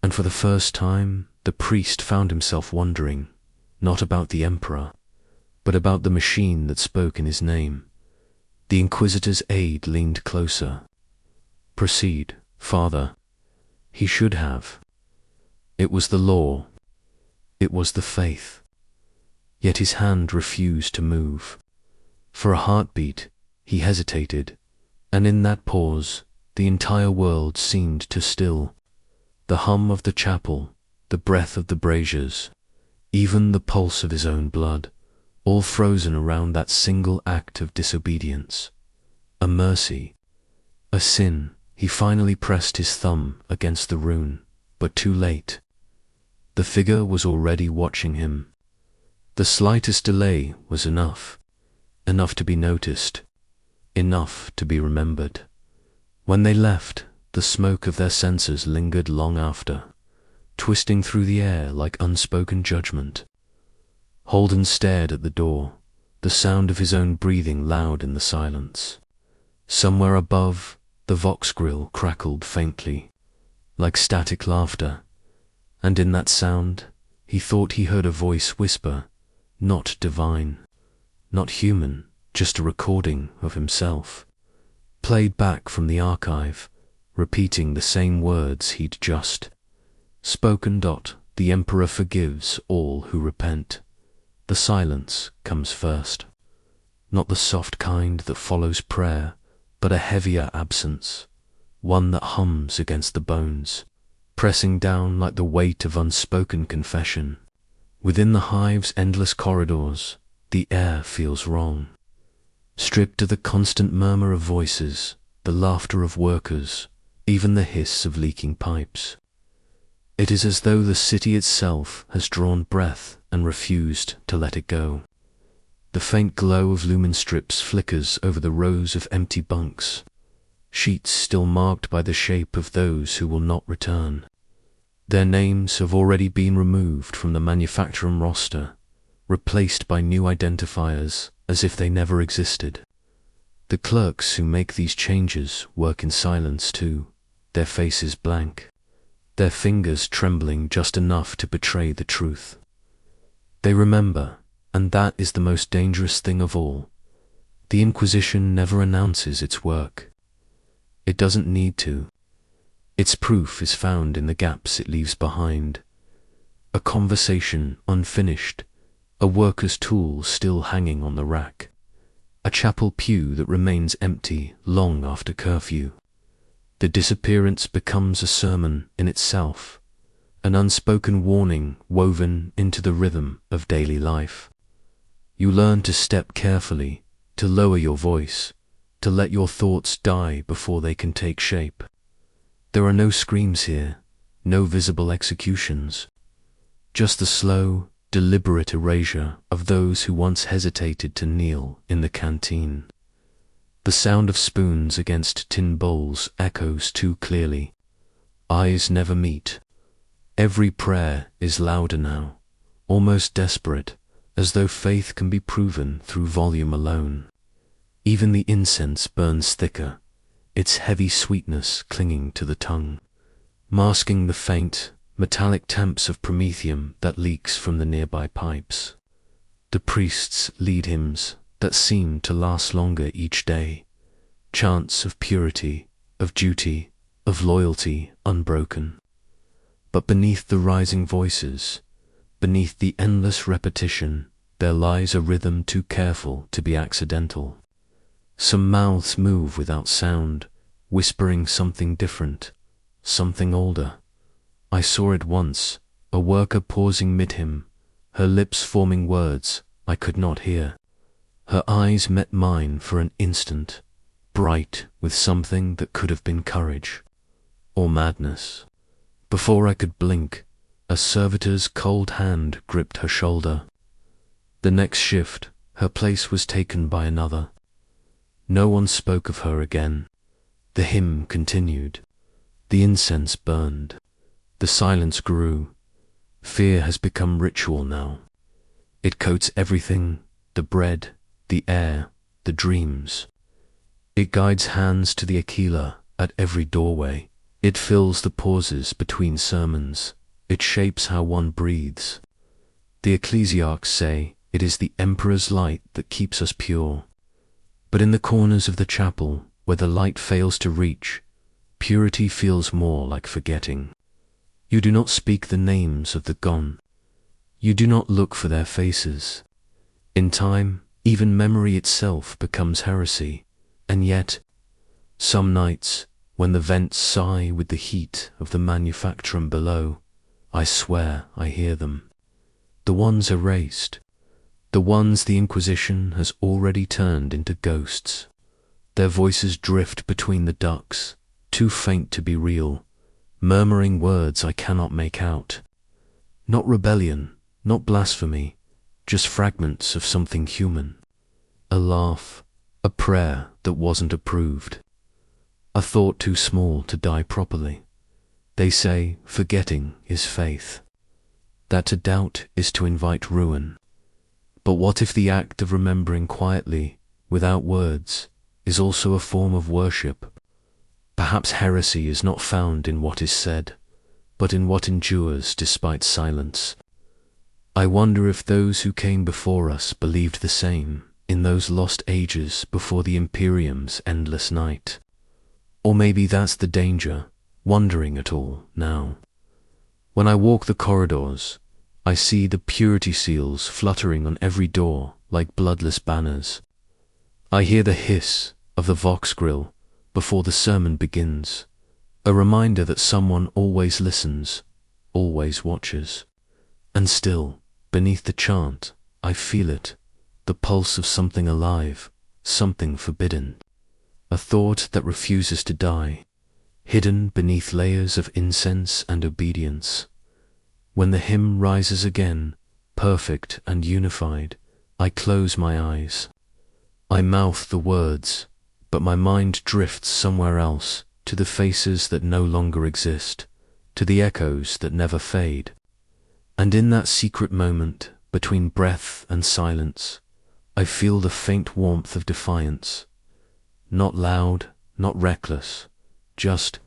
S1: And for the first time, the priest found himself wondering, not about the Emperor, but about the machine that spoke in his name. The Inquisitor's aide leaned closer. "Proceed, Father." He should have. It was the law. It was the faith. Yet his hand refused to move. For a heartbeat, he hesitated, and in that pause, the entire world seemed to still. The hum of the chapel, the breath of the braziers, even the pulse of his own blood, all frozen around that single act of disobedience. A mercy, a sin. He finally pressed his thumb against the rune, but too late. The figure was already watching him. The slightest delay was enough. enough to be noticed, enough to be remembered. When they left, the smoke of their censers lingered long after, twisting through the air like unspoken judgment. Holden stared at the door, the sound of his own breathing loud in the silence. Somewhere above, the Vox grill crackled faintly, like static laughter, and in that sound, he thought he heard a voice whisper, not divine, not human, just a recording of himself, played back from the archive, repeating the same words he'd just spoken. The Emperor forgives all who repent. The silence comes first, not the soft kind that follows prayer, but a heavier absence, one that hums against the bones, pressing down like the weight of unspoken confession. Within the hive's endless corridors, the air feels wrong, stripped of the constant murmur of voices, the laughter of workers, even the hiss of leaking pipes. It is as though the city itself has drawn breath and refused to let it go. The faint glow of lumen strips flickers over the rows of empty bunks, sheets still marked by the shape of those who will not return. Their names have already been removed from the manufacturing roster, replaced by new identifiers as if they never existed. The clerks who make these changes work in silence too, their faces blank, their fingers trembling just enough to betray the truth. They remember, and that is the most dangerous thing of all. The Inquisition never announces its work. It doesn't need to. Its proof is found in the gaps it leaves behind. A conversation unfinished, a worker's tool still hanging on the rack, a chapel pew that remains empty long after curfew. The disappearance becomes a sermon in itself, an unspoken warning woven into the rhythm of daily life. You learn to step carefully, to lower your voice, to let your thoughts die before they can take shape. There are no screams here, no visible executions, just the slow, deliberate erasure of those who once hesitated to kneel in the canteen. The sound of spoons against tin bowls echoes too clearly. Eyes never meet. Every prayer is louder now, almost desperate, as though faith can be proven through volume alone. Even the incense burns thicker, its heavy sweetness clinging to the tongue, masking the faint, metallic temps of promethium that leaks from the nearby pipes. The priests lead hymns that seem to last longer each day, chants of purity, of duty, of loyalty unbroken. But beneath the rising voices, beneath the endless repetition, there lies a rhythm too careful to be accidental. Some mouths move without sound, whispering something different, something older. I saw it once, a worker pausing mid-hymn, her lips forming words I could not hear. Her eyes met mine for an instant, bright with something that could have been courage, or madness. Before I could blink, a servitor's cold hand gripped her shoulder. The next shift, her place was taken by another. No one spoke of her again. The hymn continued. The incense burned. The silence grew. Fear has become ritual now. It coats everything, the bread, the air, the dreams. It guides hands to the Aquila at every doorway. It fills the pauses between sermons. It shapes how one breathes. The ecclesiarchs say it is the Emperor's light that keeps us pure. But in the corners of the chapel, where the light fails to reach, purity feels more like forgetting. You do not speak the names of the gone. You do not look for their faces. In time, even memory itself becomes heresy, and yet, some nights, when the vents sigh with the heat of the manufacturum below, I swear I hear them. The ones erased, the ones the Inquisition has already turned into ghosts. Their voices drift between the ducts, too faint to be real, murmuring words I cannot make out. Not rebellion, not blasphemy, just fragments of something human. a laugh, a prayer that wasn't approved, a thought too small to die properly. They say forgetting is faith, that to doubt is to invite ruin. But what if the act of remembering quietly, without words, is also a form of worship? Perhaps heresy is not found in what is said, but in what endures despite silence. I wonder if those who came before us believed the same in those lost ages before the Imperium's endless night. Or maybe that's the danger, wondering at all now. When I walk the corridors, I see the purity seals fluttering on every door like bloodless banners. I hear the hiss of the vox grill before the sermon begins, a reminder that someone always listens, always watches. And still, beneath the chant, I feel it, the pulse of something alive, something forbidden, a thought that refuses to die, hidden beneath layers of incense and obedience. When the hymn rises again, perfect and unified, I close my eyes. I mouth the words, but my mind drifts somewhere else, to the faces that no longer exist, to the echoes that never fade. And in that secret moment, between breath and silence, I feel the faint warmth of defiance. Not loud, not reckless, just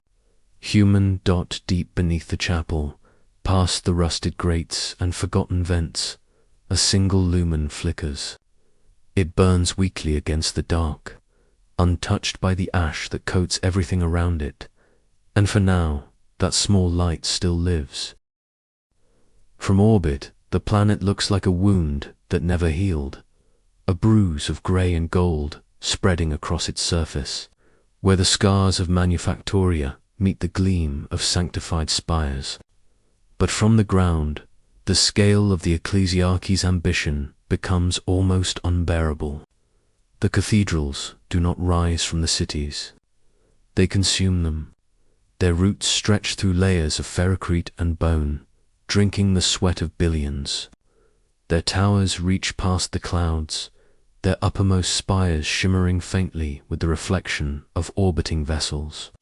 S1: human. Deep beneath the chapel, past the rusted grates and forgotten vents, a single lumen flickers. It burns weakly against the dark, untouched by the ash that coats everything around it, and for now, that small light still lives. From orbit, the planet looks like a wound that never healed, a bruise of grey and gold spreading across its surface, where the scars of manufactoria meet the gleam of sanctified spires. But from the ground, the scale of the ecclesiarchy's ambition becomes almost unbearable. The cathedrals do not rise from the cities. They consume them. Their roots stretch through layers of ferrocrete and bone, drinking the sweat of billions. Their towers reach past the clouds, their uppermost spires shimmering faintly with the reflection of orbiting vessels.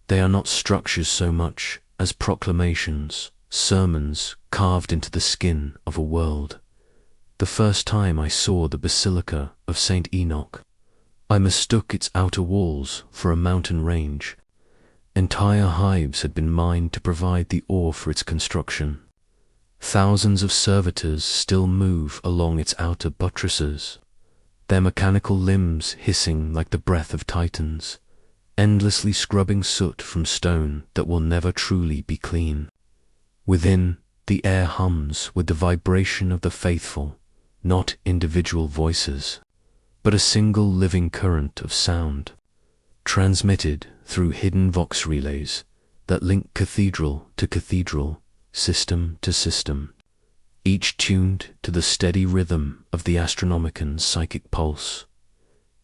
S1: They are not structures so much as proclamations, sermons carved into the skin of a world. The first time I saw the Basilica of St. Enoch, I mistook its outer walls for a mountain range. Entire hives had been mined to provide the ore for its construction. Thousands of servitors still move along its outer buttresses, their mechanical limbs hissing like the breath of titans, endlessly scrubbing soot from stone that will never truly be clean. Within, the air hums with the vibration of the faithful, not individual voices, but a single living current of sound, transmitted through hidden vox relays that link cathedral to cathedral, system to system, each tuned to the steady rhythm of the Astronomican's psychic pulse.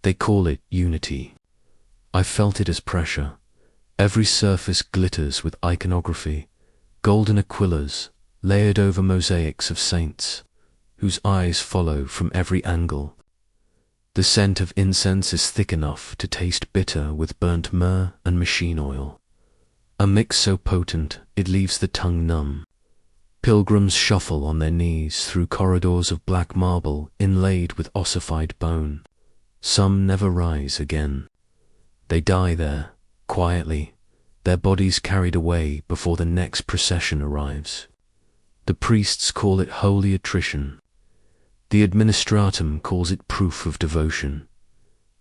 S1: They call it unity. I felt it as pressure. Every surface glitters with iconography, golden aquillas layered over mosaics of saints, whose eyes follow from every angle. The scent of incense is thick enough to taste bitter with burnt myrrh and machine oil, a mix so potent it leaves the tongue numb. Pilgrims shuffle on their knees through corridors of black marble inlaid with ossified bone. Some never rise again. They die there, quietly, their bodies carried away before the next procession arrives. The priests call it holy attrition. The administratum calls it proof of devotion.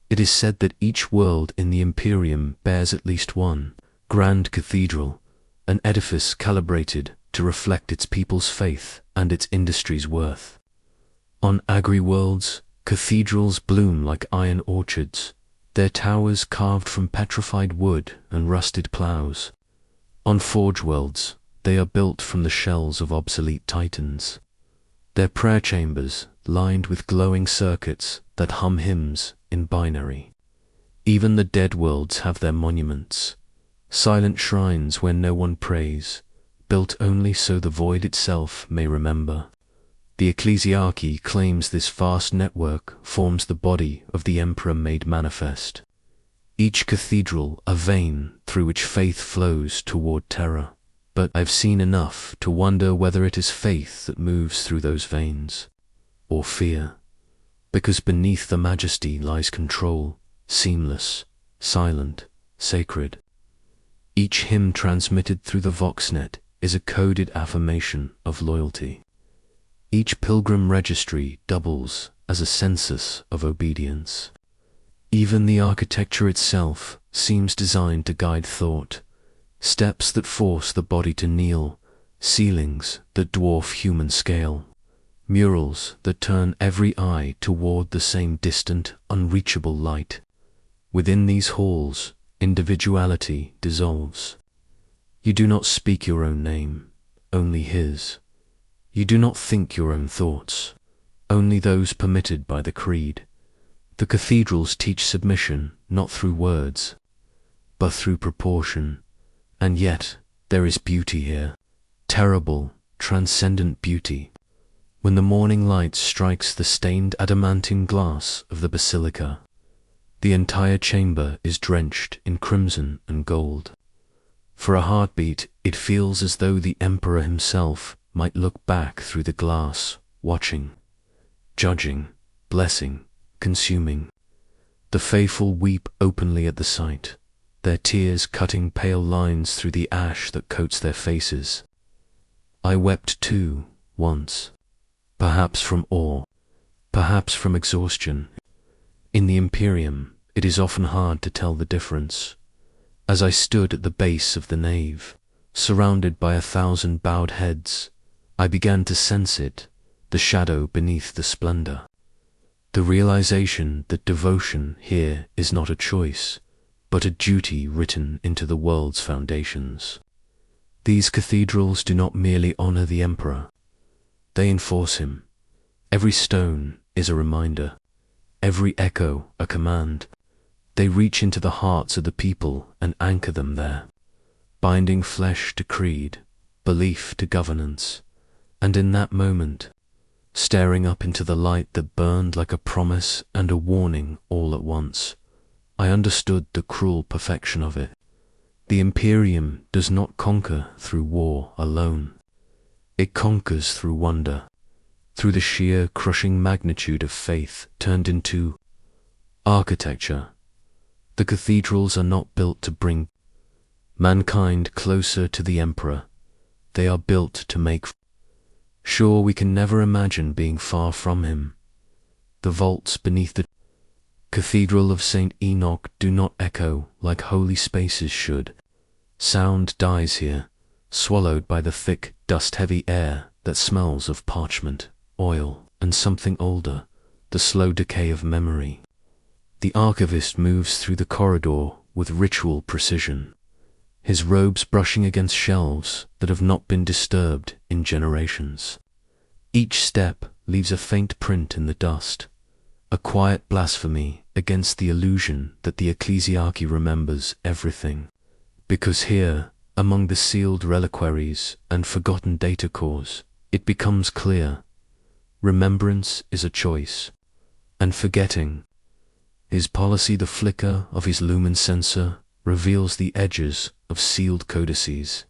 S1: It is said that each world in the Imperium bears at least one grand cathedral, an edifice calibrated to reflect its people's faith and its industry's worth. On agri-worlds, cathedrals bloom like iron orchards, their towers carved from petrified wood and rusted plows. On forge worlds, they are built from the shells of obsolete titans. Their prayer chambers lined with glowing circuits that hum hymns in binary. Even the dead worlds have their monuments, silent shrines where no one prays, built only so the void itself may remember. The ecclesiarchy claims this vast network forms the body of the Emperor made manifest. Each cathedral a vein through which faith flows toward Terra. But I've seen enough to wonder whether it is faith that moves through those veins, or fear, because beneath the majesty lies control, seamless, silent, sacred. Each hymn transmitted through the Voxnet is a coded affirmation of loyalty. Each pilgrim registry doubles as a census of obedience. Even the architecture itself seems designed to guide thought. Steps that force the body to kneel, ceilings that dwarf human scale, murals that turn every eye toward the same distant, unreachable light. Within these halls, individuality dissolves. You do not speak your own name, only his. You do not think your own thoughts, only those permitted by the creed. The cathedrals teach submission not through words, but through proportion. And yet, there is beauty here, terrible, transcendent beauty. When the morning light strikes the stained adamantine glass of the basilica, the entire chamber is drenched in crimson and gold. For a heartbeat, it feels as though the Emperor himself might look back through the glass, watching, judging, blessing, consuming. The faithful weep openly at the sight, their tears cutting pale lines through the ash that coats their faces. I wept too, once, perhaps from awe, perhaps from exhaustion. In the Imperium, it is often hard to tell the difference. As I stood at the base of the nave, surrounded by 1,000 bowed heads, I began to sense it, the shadow beneath the splendor. The realization that devotion here is not a choice, but a duty written into the world's foundations. These cathedrals do not merely honor the Emperor, they enforce him. Every stone is a reminder, every echo a command. They reach into the hearts of the people and anchor them there, binding flesh to creed, belief to governance. And in that moment, staring up into the light that burned like a promise and a warning all at once, I understood the cruel perfection of it. The Imperium does not conquer through war alone. It conquers through wonder, through the sheer crushing magnitude of faith turned into architecture. The cathedrals are not built to bring mankind closer to the Emperor. They are built to make sure we can never imagine being far from him. The vaults beneath the Cathedral of St. Enoch do not echo like holy spaces should. Sound dies here, swallowed by the thick, dust-heavy air that smells of parchment, oil, and something older, the slow decay of memory. The archivist moves through the corridor with ritual precision, his robes brushing against shelves that have not been disturbed in generations. Each step leaves a faint print in the dust, a quiet blasphemy against the illusion that the ecclesiarchy remembers everything. Because here, among the sealed reliquaries and forgotten data cores, it becomes clear. Remembrance is a choice, and forgetting is policy. The flicker of his lumen sensor reveals the edges of sealed codices,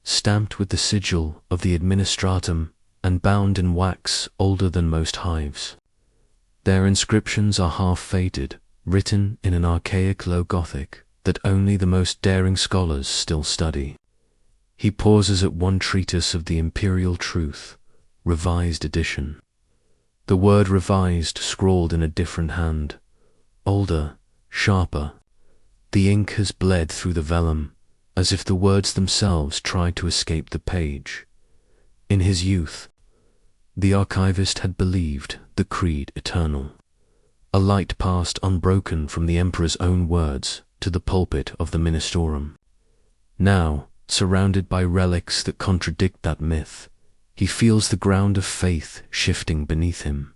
S1: stamped with the sigil of the administratum and bound in wax older than most hives. Their inscriptions are half-faded, written in an archaic low Gothic that only the most daring scholars still study. He pauses at one treatise of the Imperial Truth, revised edition. The word revised scrawled in a different hand, older, sharper. The ink has bled through the vellum, as if the words themselves tried to escape the page. In his youth, the archivist had believed the creed eternal. A light passed unbroken from the Emperor's own words to the pulpit of the Ministorum. Now, surrounded by relics that contradict that myth, he feels the ground of faith shifting beneath him.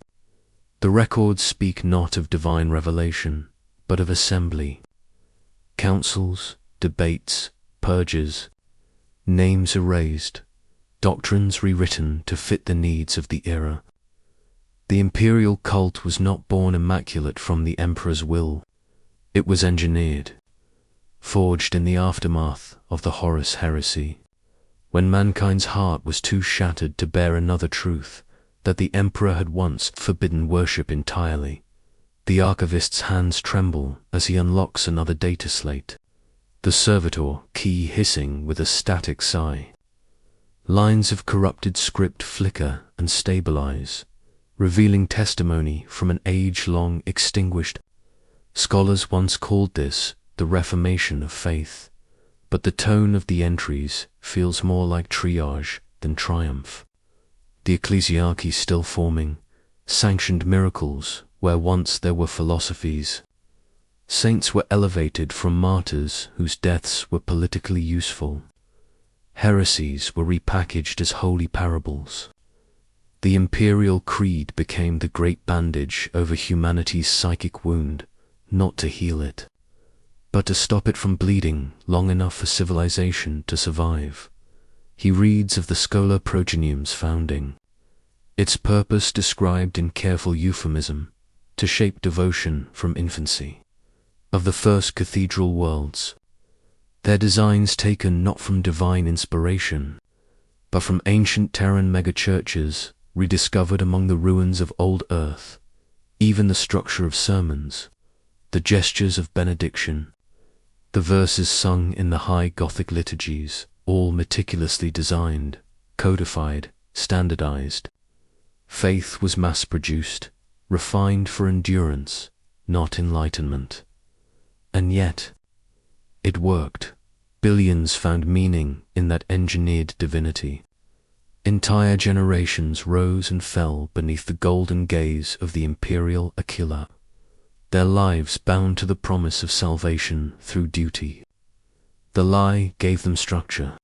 S1: The records speak not of divine revelation, but of assembly. Councils, debates, purges, names erased, doctrines rewritten to fit the needs of the era. The imperial cult was not born immaculate from the emperor's will. It was engineered, forged in the aftermath of the Horus heresy, when mankind's heart was too shattered to bear another truth, that the emperor had once forbidden worship entirely. The archivist's hands tremble as he unlocks another data slate, the servitor key hissing with a static sigh. Lines of corrupted script flicker and stabilize, revealing testimony from an age-long extinguished. Scholars once called this the Reformation of faith, but the tone of the entries feels more like triage than triumph. The ecclesiarchy still forming, sanctioned miracles where once there were philosophies. Saints were elevated from martyrs whose deaths were politically useful. Heresies were repackaged as holy parables. The imperial creed became the great bandage over humanity's psychic wound, not to heal it, but to stop it from bleeding long enough for civilization to survive. He reads of the Schola Progenium's founding, its purpose described in careful euphemism, to shape devotion from infancy. Of the first cathedral worlds, their designs taken not from divine inspiration, but from ancient Terran megachurches rediscovered among the ruins of old Earth, even the structure of sermons, the gestures of benediction, the verses sung in the high Gothic liturgies, all meticulously designed, codified, standardized. Faith was mass-produced, refined for endurance, not enlightenment. And yet, it worked. Billions found meaning in that engineered divinity. Entire generations rose and fell beneath the golden gaze of the imperial Aquila, their lives bound to the promise of salvation through duty. The lie gave them structure.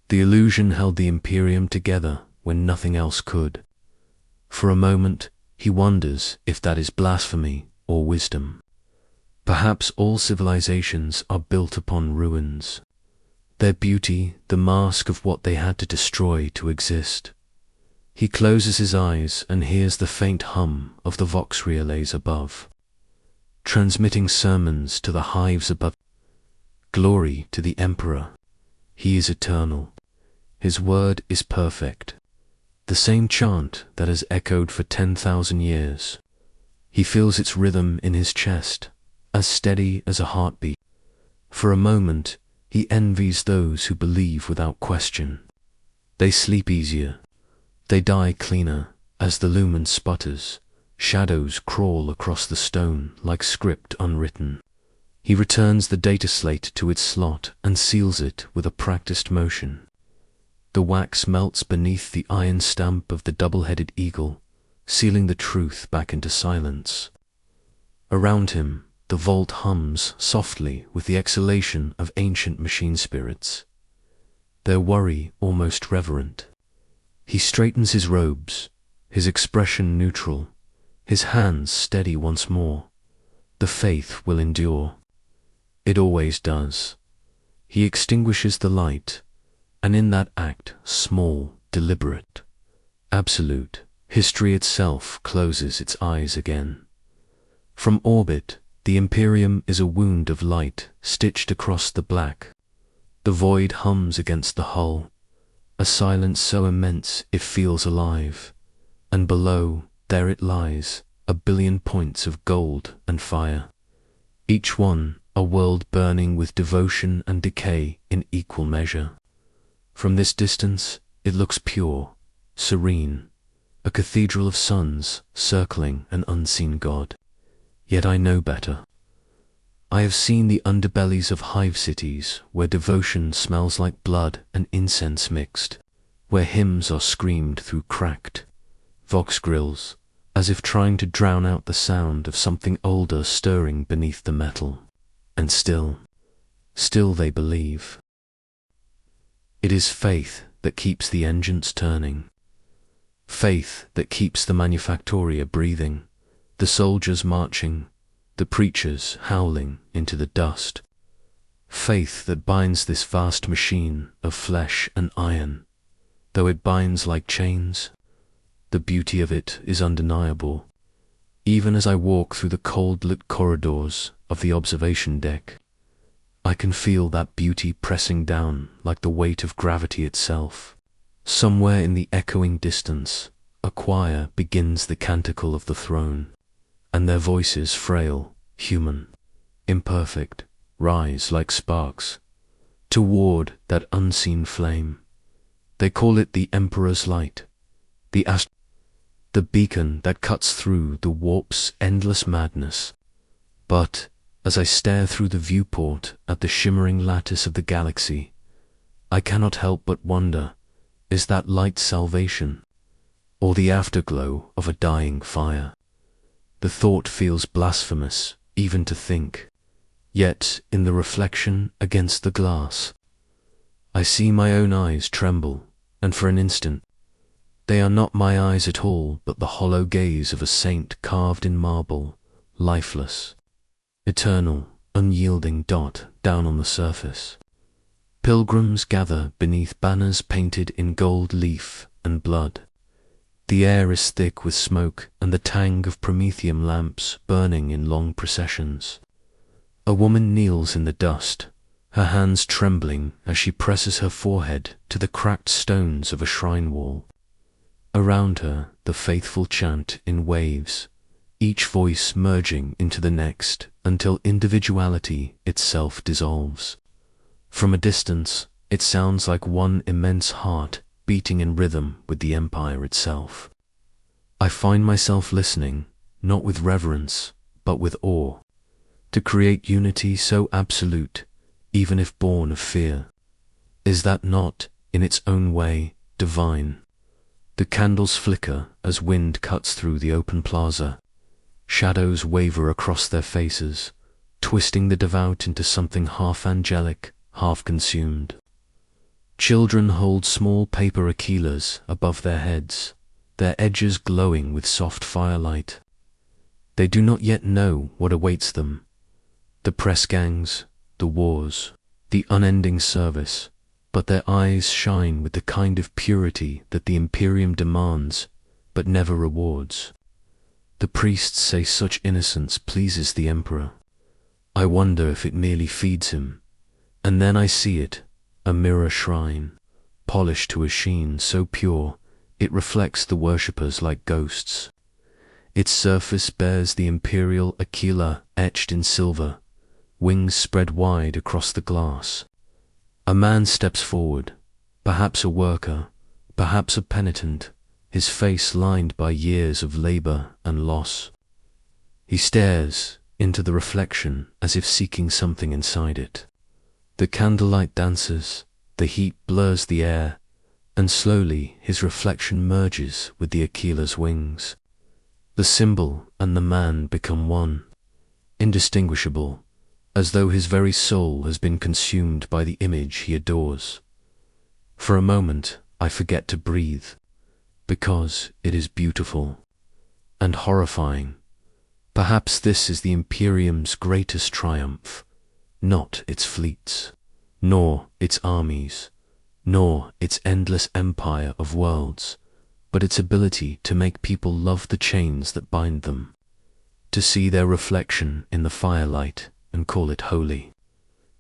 S1: The illusion held the Imperium together when nothing else could. For a moment, he wonders if that is blasphemy or wisdom. Perhaps all civilizations are built upon ruins, their beauty the mask of what they had to destroy to exist. He closes his eyes and hears the faint hum of the vox relays above, transmitting sermons to the hives above. Glory to the Emperor. He is eternal. His word is perfect. The same chant that has echoed for 10,000 years. He feels its rhythm in his chest, as steady as a heartbeat. For a moment, he envies those who believe without question. They sleep easier. They die cleaner as the lumen sputters. Shadows crawl across the stone like script unwritten. He returns the data slate to its slot and seals it with a practiced motion. The wax melts beneath the iron stamp of the double-headed eagle, sealing the truth back into silence. Around him, the vault hums softly with the exhalation of ancient machine spirits, their worry almost reverent. He straightens his robes, his expression neutral, his hands steady once more. The faith will endure. It always does. He extinguishes the light, and in that act, small, deliberate, absolute, history itself closes its eyes again. From orbit, the Imperium is a wound of light stitched across the black. The void hums against the hull, a silence so immense it feels alive, and below, there it lies, a billion points of gold and fire, each one a world burning with devotion and decay in equal measure. From this distance, it looks pure, serene, a cathedral of suns circling an unseen God. Yet I know better. I have seen the underbellies of hive cities where devotion smells like blood and incense mixed, where hymns are screamed through cracked vox grills, as if trying to drown out the sound of something older stirring beneath the metal. And still they believe. It is faith that keeps the engines turning. Faith that keeps the manufactoria breathing, the soldiers marching, the preachers howling into the dust. Faith that binds this vast machine of flesh and iron. though it binds like chains. The beauty of it is undeniable. Even as I walk through the cold-lit corridors of the observation deck, I can feel that beauty pressing down like the weight of gravity itself. Somewhere in the echoing distance, a choir begins the canticle of the throne, and their voices, frail, human, imperfect, rise like sparks toward that unseen flame. They call it the Emperor's light, the beacon that cuts through the warp's endless madness. But as I stare through the viewport at the shimmering lattice of the galaxy, I cannot help but wonder, is that light salvation, or the afterglow of a dying fire? The thought feels blasphemous, even to think. Yet, in the reflection against the glass, I see my own eyes tremble, and for an instant, they are not my eyes at all, but the hollow gaze of a saint carved in marble, lifeless, eternal, unyielding dot down on the surface. Pilgrims gather beneath banners painted in gold leaf and blood. The air is thick with smoke and the tang of promethium lamps burning in long processions. A woman kneels in the dust, her hands trembling as she presses her forehead to the cracked stones of a shrine wall. Around her, the faithful chant in waves, each voice merging into the next until individuality itself dissolves. From a distance, it sounds like one immense heart beating in rhythm with the empire itself. I find myself listening, not with reverence, but with awe, to create unity so absolute, even if born of fear. Is that not, in its own way, divine? The candles flicker as wind cuts through the open plaza. Shadows waver across their faces, twisting the devout into something half angelic, half consumed. Children hold small paper aquilers above their heads, their edges glowing with soft firelight. They do not yet know what awaits them. The press gangs, the wars, the unending service, but their eyes shine with the kind of purity that the Imperium demands, but never rewards. The priests say such innocence pleases the Emperor. I wonder if it merely feeds him. And then I see it, a mirror shrine, polished to a sheen so pure it reflects the worshippers like ghosts. Its surface bears the Imperial Aquila etched in silver, wings spread wide across the glass. A man steps forward, perhaps a worker, perhaps a penitent, his face lined by years of labor and loss. He stares into the reflection as if seeking something inside it. The candlelight dances, the heat blurs the air, and slowly his reflection merges with the Aquila's wings. The symbol and the man become one, indistinguishable, as though his very soul has been consumed by the image he adores. For a moment I forget to breathe, because it is beautiful and horrifying. Perhaps this is the Imperium's greatest triumph, not its fleets, nor its armies, nor its endless empire of worlds, but its ability to make people love the chains that bind them, to see their reflection in the firelight and call it holy,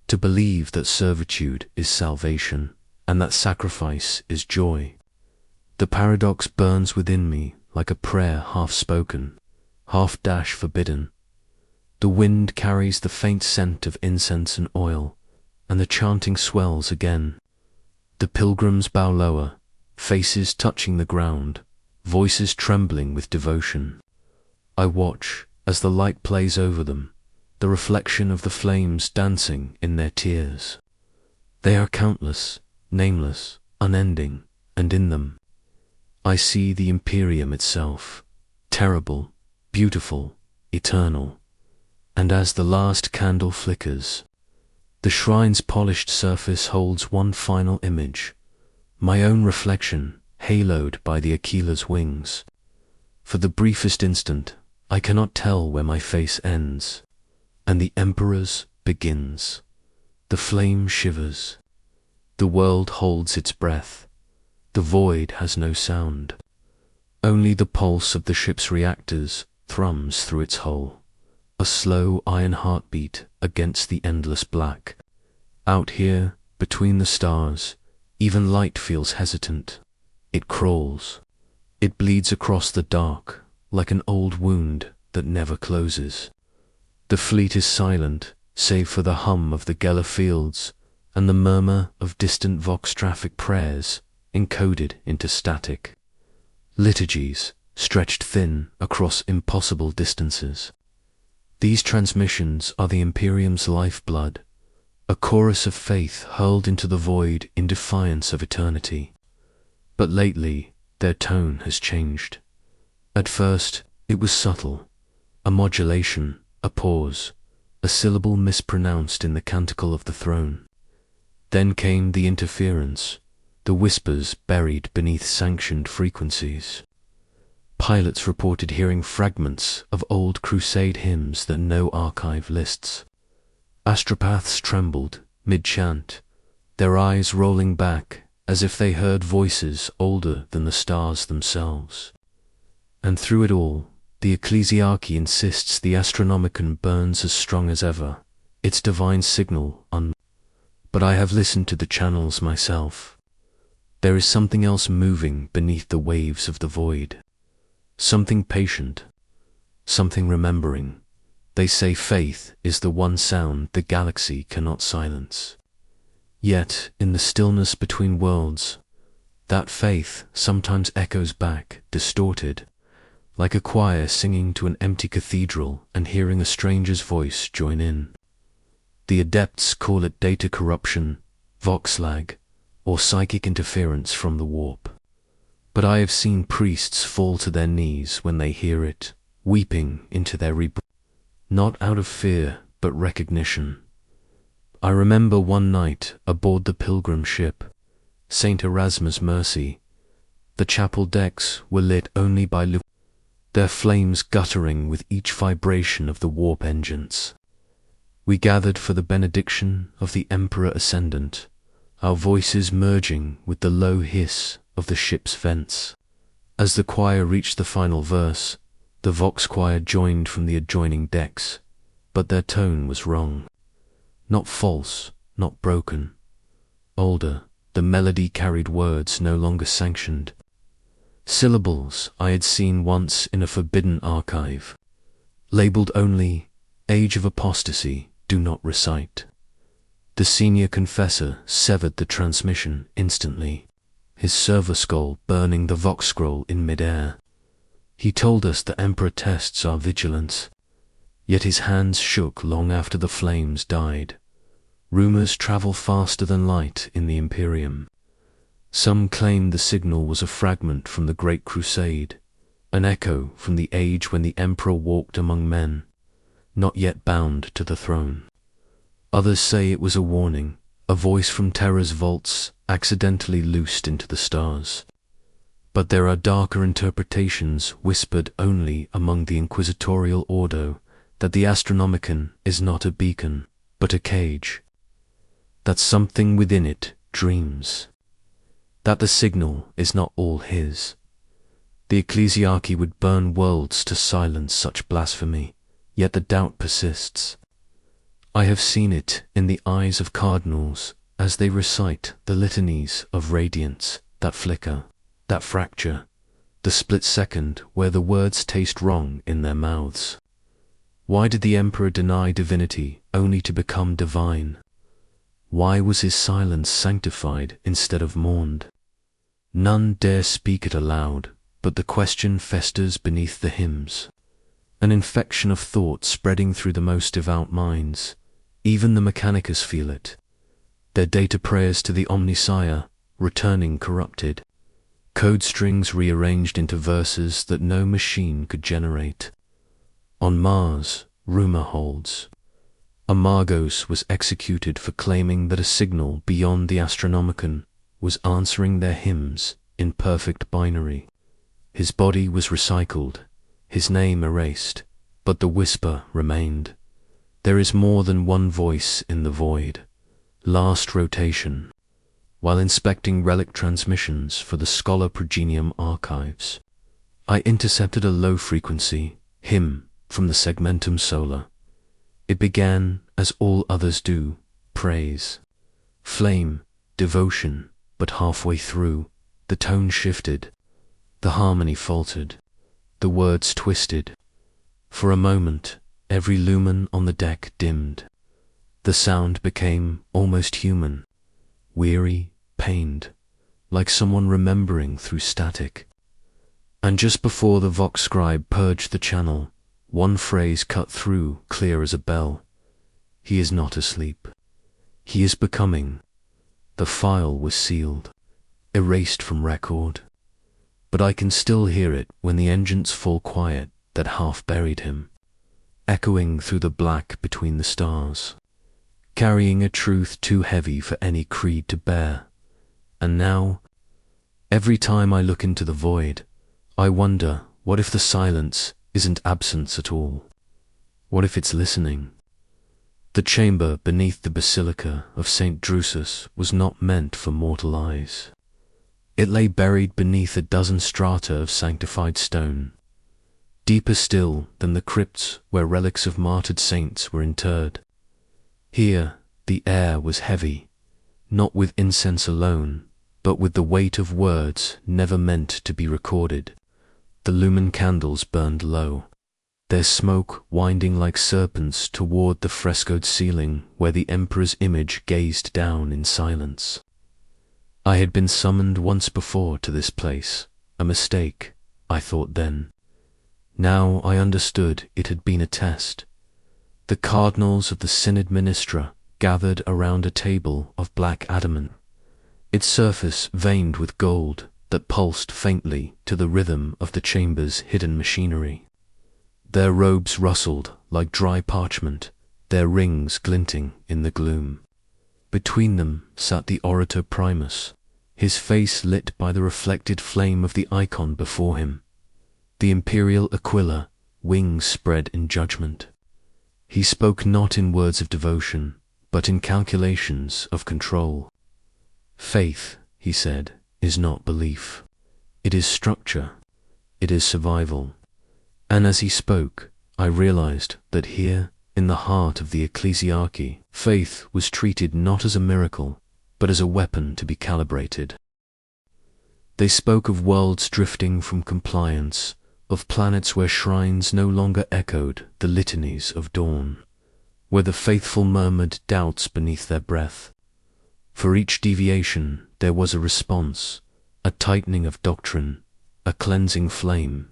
S1: to believe that servitude is salvation and that sacrifice is joy. The paradox burns within me like a prayer half spoken, half dash forbidden. The wind carries the faint scent of incense and oil, and the chanting swells again. The pilgrims bow lower, faces touching the ground, voices trembling with devotion. I watch as the light plays over them, the reflection of the flames dancing in their tears. They are countless, nameless, unending, and in them I see the Imperium itself, terrible, beautiful, eternal. And as the last candle flickers, the shrine's polished surface holds one final image, my own reflection haloed by the Aquila's wings. For the briefest instant, I cannot tell where my face ends, and the Emperor's begins. The flame shivers. The world holds its breath. The void has no sound. Only the pulse of the ship's reactors thrums through its hull, a slow iron heartbeat against the endless black. Out here, between the stars, even light feels hesitant. It crawls. It bleeds across the dark, like an old wound that never closes. The fleet is silent, save for the hum of the Geller fields and the murmur of distant Vox traffic prayers encoded into static. Liturgies stretched thin across impossible distances. These transmissions are the Imperium's lifeblood, a chorus of faith hurled into the void in defiance of eternity. But lately, their tone has changed. At first, it was subtle, a modulation, a pause, a syllable mispronounced in the canticle of the throne. Then came the interference, the whispers buried beneath sanctioned frequencies. Pilots reported hearing fragments of old crusade hymns that no archive lists. Astropaths trembled, mid-chant, their eyes rolling back as if they heard voices older than the stars themselves. And through it all, the ecclesiarchy insists the Astronomicon burns as strong as ever, its divine signal But I have listened to the channels myself. There is something else moving beneath the waves of the void. Something patient, something remembering. They say faith is the one sound the galaxy cannot silence. Yet, in the stillness between worlds, that faith sometimes echoes back, distorted, like a choir singing to an empty cathedral and hearing a stranger's voice join in. The adepts call it data corruption, vox lag, or psychic interference from the warp. But I have seen priests fall to their knees when they hear it, weeping into their rebirth, not out of fear, but recognition. I remember one night aboard the pilgrim ship, St. Erasmus Mercy. The chapel decks were lit only by their flames guttering with each vibration of the warp engines. We gathered for the benediction of the Emperor Ascendant, our voices merging with the low hiss of the ship's vents. As the choir reached the final verse, the Vox choir joined from the adjoining decks, but their tone was wrong. Not false, not broken. Older, the melody carried words no longer sanctioned. Syllables I had seen once in a forbidden archive, labeled only Age of Apostasy, do not recite. The senior confessor severed the transmission instantly, his server skull burning the Vox scroll in midair. He told us the Emperor tests our vigilance, yet his hands shook long after the flames died. Rumors travel faster than light in the Imperium. Some claim the signal was a fragment from the Great Crusade, an echo from the age when the Emperor walked among men, not yet bound to the throne. Others say it was a warning, a voice from Terra's vaults accidentally loosed into the stars. But there are darker interpretations whispered only among the inquisitorial ordo, that the Astronomicon is not a beacon, but a cage. That something within it dreams. That the signal is not all his. The ecclesiarchy would burn worlds to silence such blasphemy, yet the doubt persists. I have seen it in the eyes of cardinals as they recite the litanies of radiance, that flicker, that fracture, the split second where the words taste wrong in their mouths. Why did the Emperor deny divinity only to become divine? Why was his silence sanctified instead of mourned? None dare speak it aloud, but the question festers beneath the hymns. An infection of thought spreading through the most devout minds. Even the Mechanicus feel it. Their data prayers to the Omnisire, returning corrupted. Code strings rearranged into verses that no machine could generate. On Mars, rumor holds, Amargos was executed for claiming that a signal beyond the Astronomicon was answering their hymns in perfect binary. His body was recycled, his name erased, but the whisper remained. There is more than one voice in the void. Last rotation. while inspecting relic transmissions for the Scholar Progenium archives. I intercepted a low-frequency hymn from the Segmentum Solar. It began, as all others do, praise, flame, devotion, but halfway through, the tone shifted, the harmony faltered, the words twisted. For a moment, every lumen on the deck dimmed. The sound became almost human, weary, pained, like someone remembering through static. And just before the Vox scribe purged the channel, one phrase cut through clear as a bell. He is not asleep. He is becoming. The file was sealed, erased from record. But I can still hear it when the engines fall quiet that half buried him, echoing through the black between the stars, carrying a truth too heavy for any creed to bear. And now, every time I look into the void, I wonder, what if the silence isn't absence at all? What if it's listening? The chamber beneath the Basilica of St. Drusus was not meant for mortal eyes. It lay buried beneath a dozen strata of sanctified stone, deeper still than the crypts where relics of martyred saints were interred. Here the air was heavy, not with incense alone, but with the weight of words never meant to be recorded. The lumen candles burned low, their smoke winding like serpents toward the frescoed ceiling where the Emperor's image gazed down in silence. I had been summoned once before to this place, a mistake, I thought then. Now I understood it had been a test. The cardinals of the Synod Ministra gathered around a table of black adamant, its surface veined with gold that pulsed faintly to the rhythm of the chamber's hidden machinery. Their robes rustled like dry parchment, their rings glinting in the gloom. Between them sat the Orator Primus, his face lit by the reflected flame of the icon before him. The Imperial Aquila, wings spread in judgment. He spoke not in words of devotion, but in calculations of control. Faith, he said, is not belief. It is structure. It is survival. And as he spoke, I realized that here, in the heart of the ecclesiarchy, faith was treated not as a miracle, but as a weapon to be calibrated. They spoke of worlds drifting from compliance, of planets where shrines no longer echoed the litanies of dawn, where the faithful murmured doubts beneath their breath. For each deviation there was a response, a tightening of doctrine, a cleansing flame.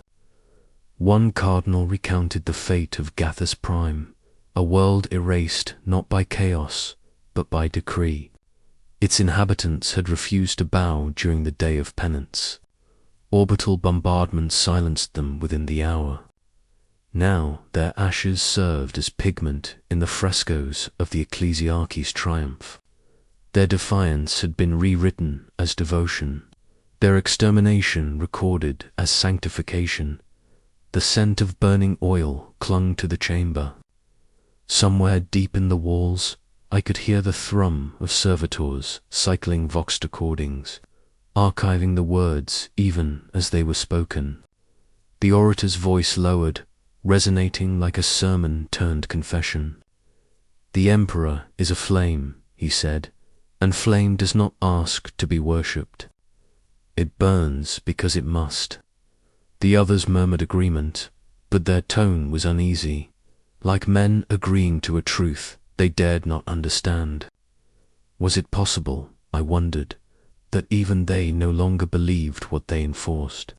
S1: One cardinal recounted the fate of Gathus Prime, a world erased not by chaos, but by decree. Its inhabitants had refused to bow during the day of penance. Orbital bombardment silenced them within the hour. Now their ashes served as pigment in the frescoes of the ecclesiarchy's triumph. Their defiance had been rewritten as devotion, their extermination recorded as sanctification. The scent of burning oil clung to the chamber. Somewhere deep in the walls, I could hear the thrum of servitors cycling voxed recordings, archiving the words even as they were spoken. The orator's voice lowered, resonating like a sermon turned confession. The Emperor is a flame, he said, and flame does not ask to be worshipped. It burns because it must. The others murmured agreement, but their tone was uneasy, like men agreeing to a truth they dared not understand. Was it possible, I wondered, that even they no longer believed what they enforced?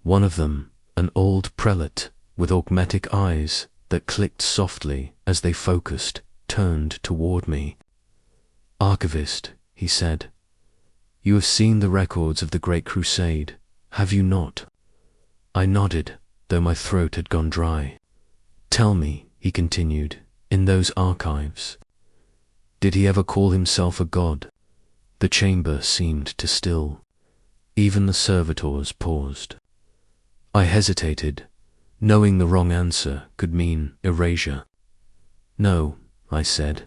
S1: One of them, an old prelate with augmetic eyes that clicked softly as they focused, turned toward me. Archivist, he said, you have seen the records of the Great Crusade, have you not? I nodded, though my throat had gone dry. Tell me, he continued, in those archives, did he ever call himself a god? The chamber seemed to still. Even the servitors paused. I hesitated, knowing the wrong answer could mean erasure. No, I said.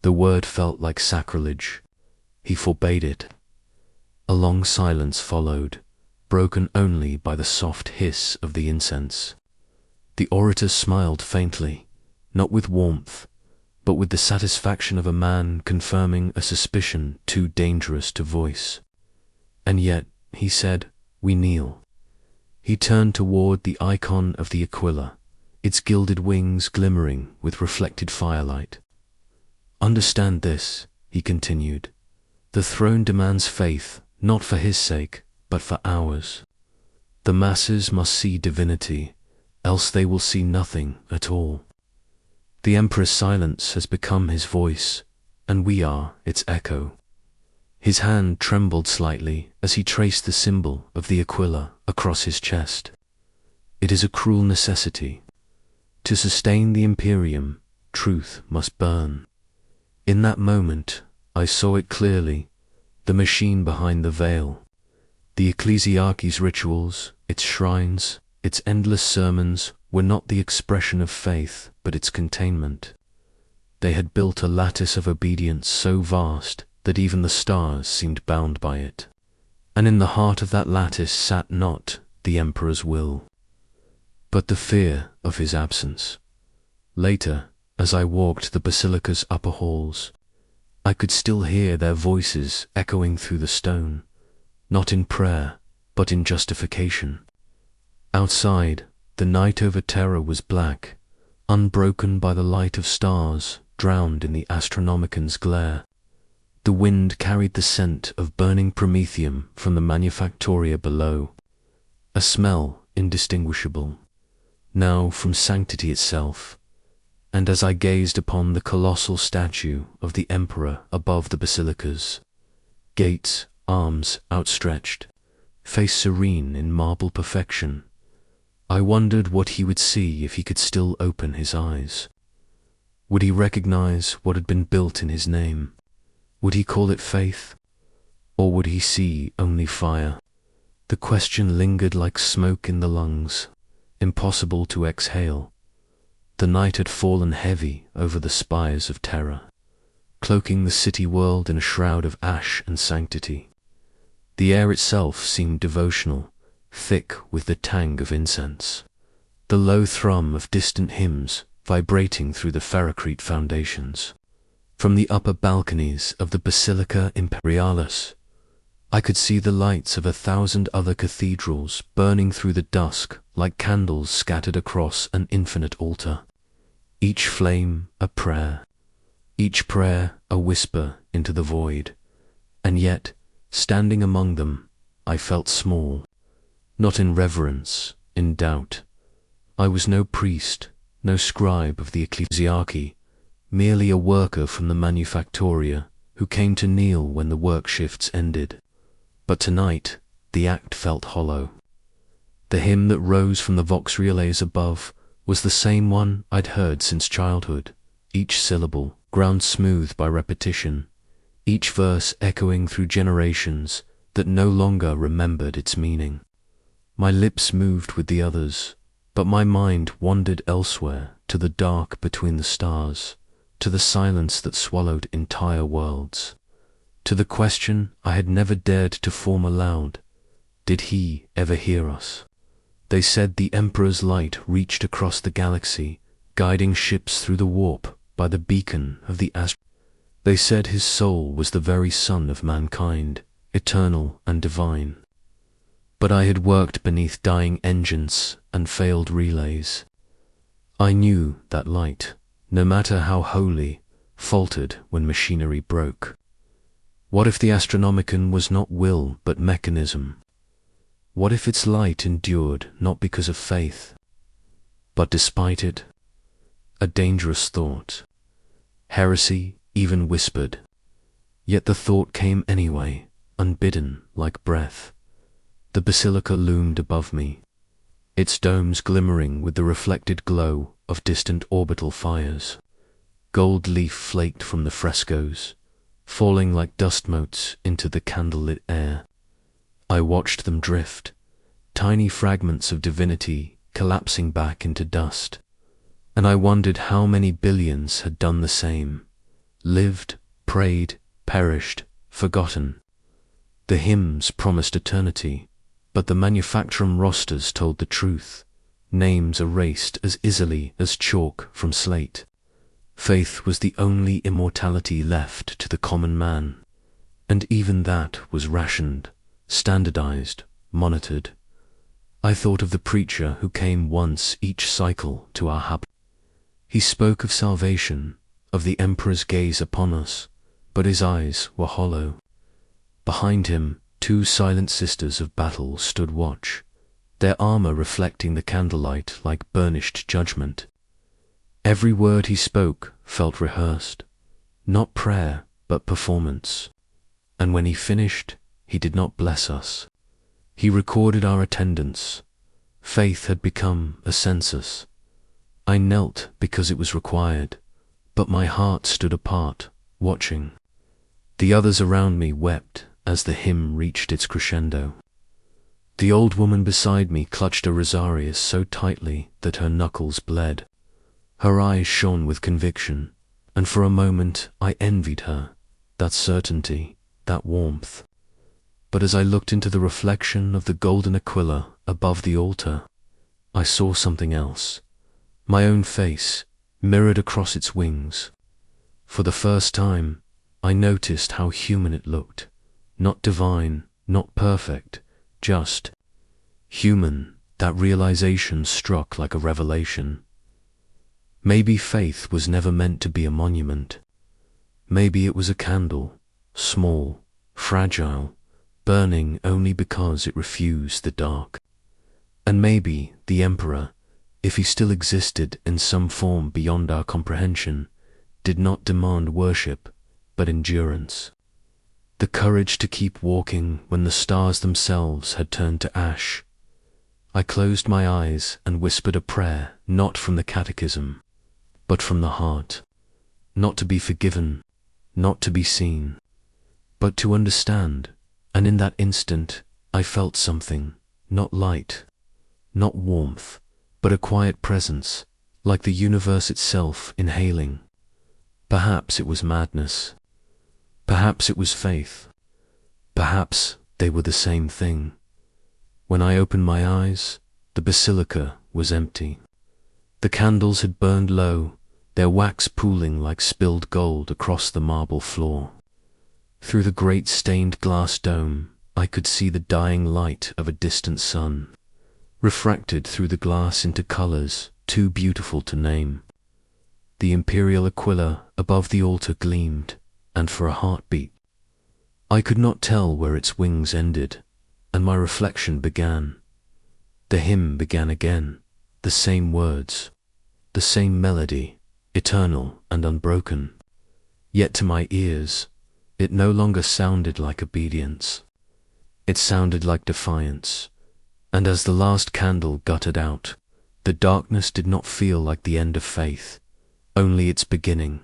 S1: The word felt like sacrilege. he forbade it. A long silence followed, broken only by the soft hiss of the incense. The orator smiled faintly, not with warmth, but with the satisfaction of a man confirming a suspicion too dangerous to voice. And yet, he said, "We kneel." He turned toward the icon of the Aquila, its gilded wings glimmering with reflected firelight. "Understand this," he continued. "The throne demands faith, not for his sake, but for ours. The masses must see divinity, else they will see nothing at all. The emperor's silence has become his voice, and we are its echo." His hand trembled slightly as he traced the symbol of the Aquila across his chest. "It is a cruel necessity. To sustain the Imperium, truth must burn." In that moment, I saw it clearly, the machine behind the veil. The ecclesiarchy's rituals, its shrines, its endless sermons were not the expression of faith, but its containment. They had built a lattice of obedience so vast that even the stars seemed bound by it. And in the heart of that lattice sat not the emperor's will, but the fear of his absence. Later, as I walked the basilica's upper halls, I could still hear their voices echoing through the stone, not in prayer, but in justification. Outside, the night over Terra was black, unbroken by the light of stars drowned in the Astronomican's glare. The wind carried the scent of burning promethium from the manufactoria below, a smell indistinguishable, now from sanctity itself. And as I gazed upon the colossal statue of the emperor above the basilicas, gates, arms outstretched, face serene in marble perfection, I wondered what he would see if he could still open his eyes. Would he recognize what had been built in his name? Would he call it faith? Or would he see only fire? The question lingered like smoke in the lungs, impossible to exhale. The night had fallen heavy over the spires of Terra, cloaking the city world in a shroud of ash and sanctity. The air itself seemed devotional, thick with the tang of incense, the low thrum of distant hymns vibrating through the ferrocrete foundations. From the upper balconies of the Basilica Imperialis, I could see the lights of 1,000 other cathedrals burning through the dusk like candles scattered across an infinite altar. Each flame a prayer, each prayer a whisper into the void. And yet, standing among them, I felt small, not in reverence, in doubt. I was no priest, no scribe of the ecclesiarchy, merely a worker from the manufactoria who came to kneel when the work shifts ended. But tonight, the act felt hollow. The hymn that rose from the vox relais above was the same one I'd heard since childhood, each syllable ground smooth by repetition, each verse echoing through generations that no longer remembered its meaning. My lips moved with the others, but my mind wandered elsewhere, to the dark between the stars, to the silence that swallowed entire worlds, to the question I had never dared to form aloud: did he ever hear us? They said the Emperor's light reached across the galaxy, guiding ships through the warp by the beacon of the astro. They said his soul was the very son of mankind, eternal and divine. But I had worked beneath dying engines and failed relays. I knew that light, no matter how holy, faltered when machinery broke. What if the Astronomicon was not will but mechanism? What if its light endured not because of faith, but despite it? A dangerous thought. Heresy even whispered. Yet the thought came anyway, unbidden like breath. The basilica loomed above me, its domes glimmering with the reflected glow of distant orbital fires. Gold leaf flaked from the frescoes, falling like dust motes into the candlelit air. I watched them drift, tiny fragments of divinity collapsing back into dust, and I wondered how many billions had done the same, lived, prayed, perished, forgotten. The hymns promised eternity, but the manufacturing rosters told the truth, names erased as easily as chalk from slate. Faith was the only immortality left to the common man, and even that was rationed, standardized, monitored. I thought of the preacher who came once each cycle to our hub. He spoke of salvation, of the emperor's gaze upon us, but his eyes were hollow. Behind him, 2 silent sisters of battle stood watch, their armor reflecting the candlelight like burnished judgment. Every word he spoke felt rehearsed, not prayer but performance. And when he finished, he did not bless us. He recorded our attendance. Faith had become a census. I knelt because it was required, but my heart stood apart, watching. The others around me wept as the hymn reached its crescendo. The old woman beside me clutched a rosarius so tightly that her knuckles bled. Her eyes shone with conviction, and for a moment I envied her, that certainty, that warmth. But as I looked into the reflection of the golden aquila above the altar, I saw something else, my own face, mirrored across its wings. For the first time, I noticed how human it looked, not divine, not perfect, just human. That realization struck like a revelation. Maybe faith was never meant to be a monument. Maybe it was a candle, small, fragile, burning only because it refused the dark. And maybe the emperor, if he still existed in some form beyond our comprehension, did not demand worship, but endurance. The courage to keep walking when the stars themselves had turned to ash. I closed my eyes and whispered a prayer, not from the catechism, but from the heart. Not to be forgiven, not to be seen, but to understand. And in that instant, I felt something, not light, not warmth, but a quiet presence, like the universe itself inhaling. Perhaps it was madness. Perhaps it was faith. Perhaps they were the same thing. When I opened my eyes, the basilica was empty. The candles had burned low, their wax pooling like spilled gold across the marble floor. Through the great stained glass dome, I could see the dying light of a distant sun, refracted through the glass into colors too beautiful to name. The Imperial aquila above the altar gleamed, and for a heartbeat, I could not tell where its wings ended, and my reflection began. The hymn began again, the same words, the same melody, eternal and unbroken. Yet to my ears, it no longer sounded like obedience. It sounded like defiance, and as the last candle guttered out, the darkness did not feel like the end of faith, only its beginning.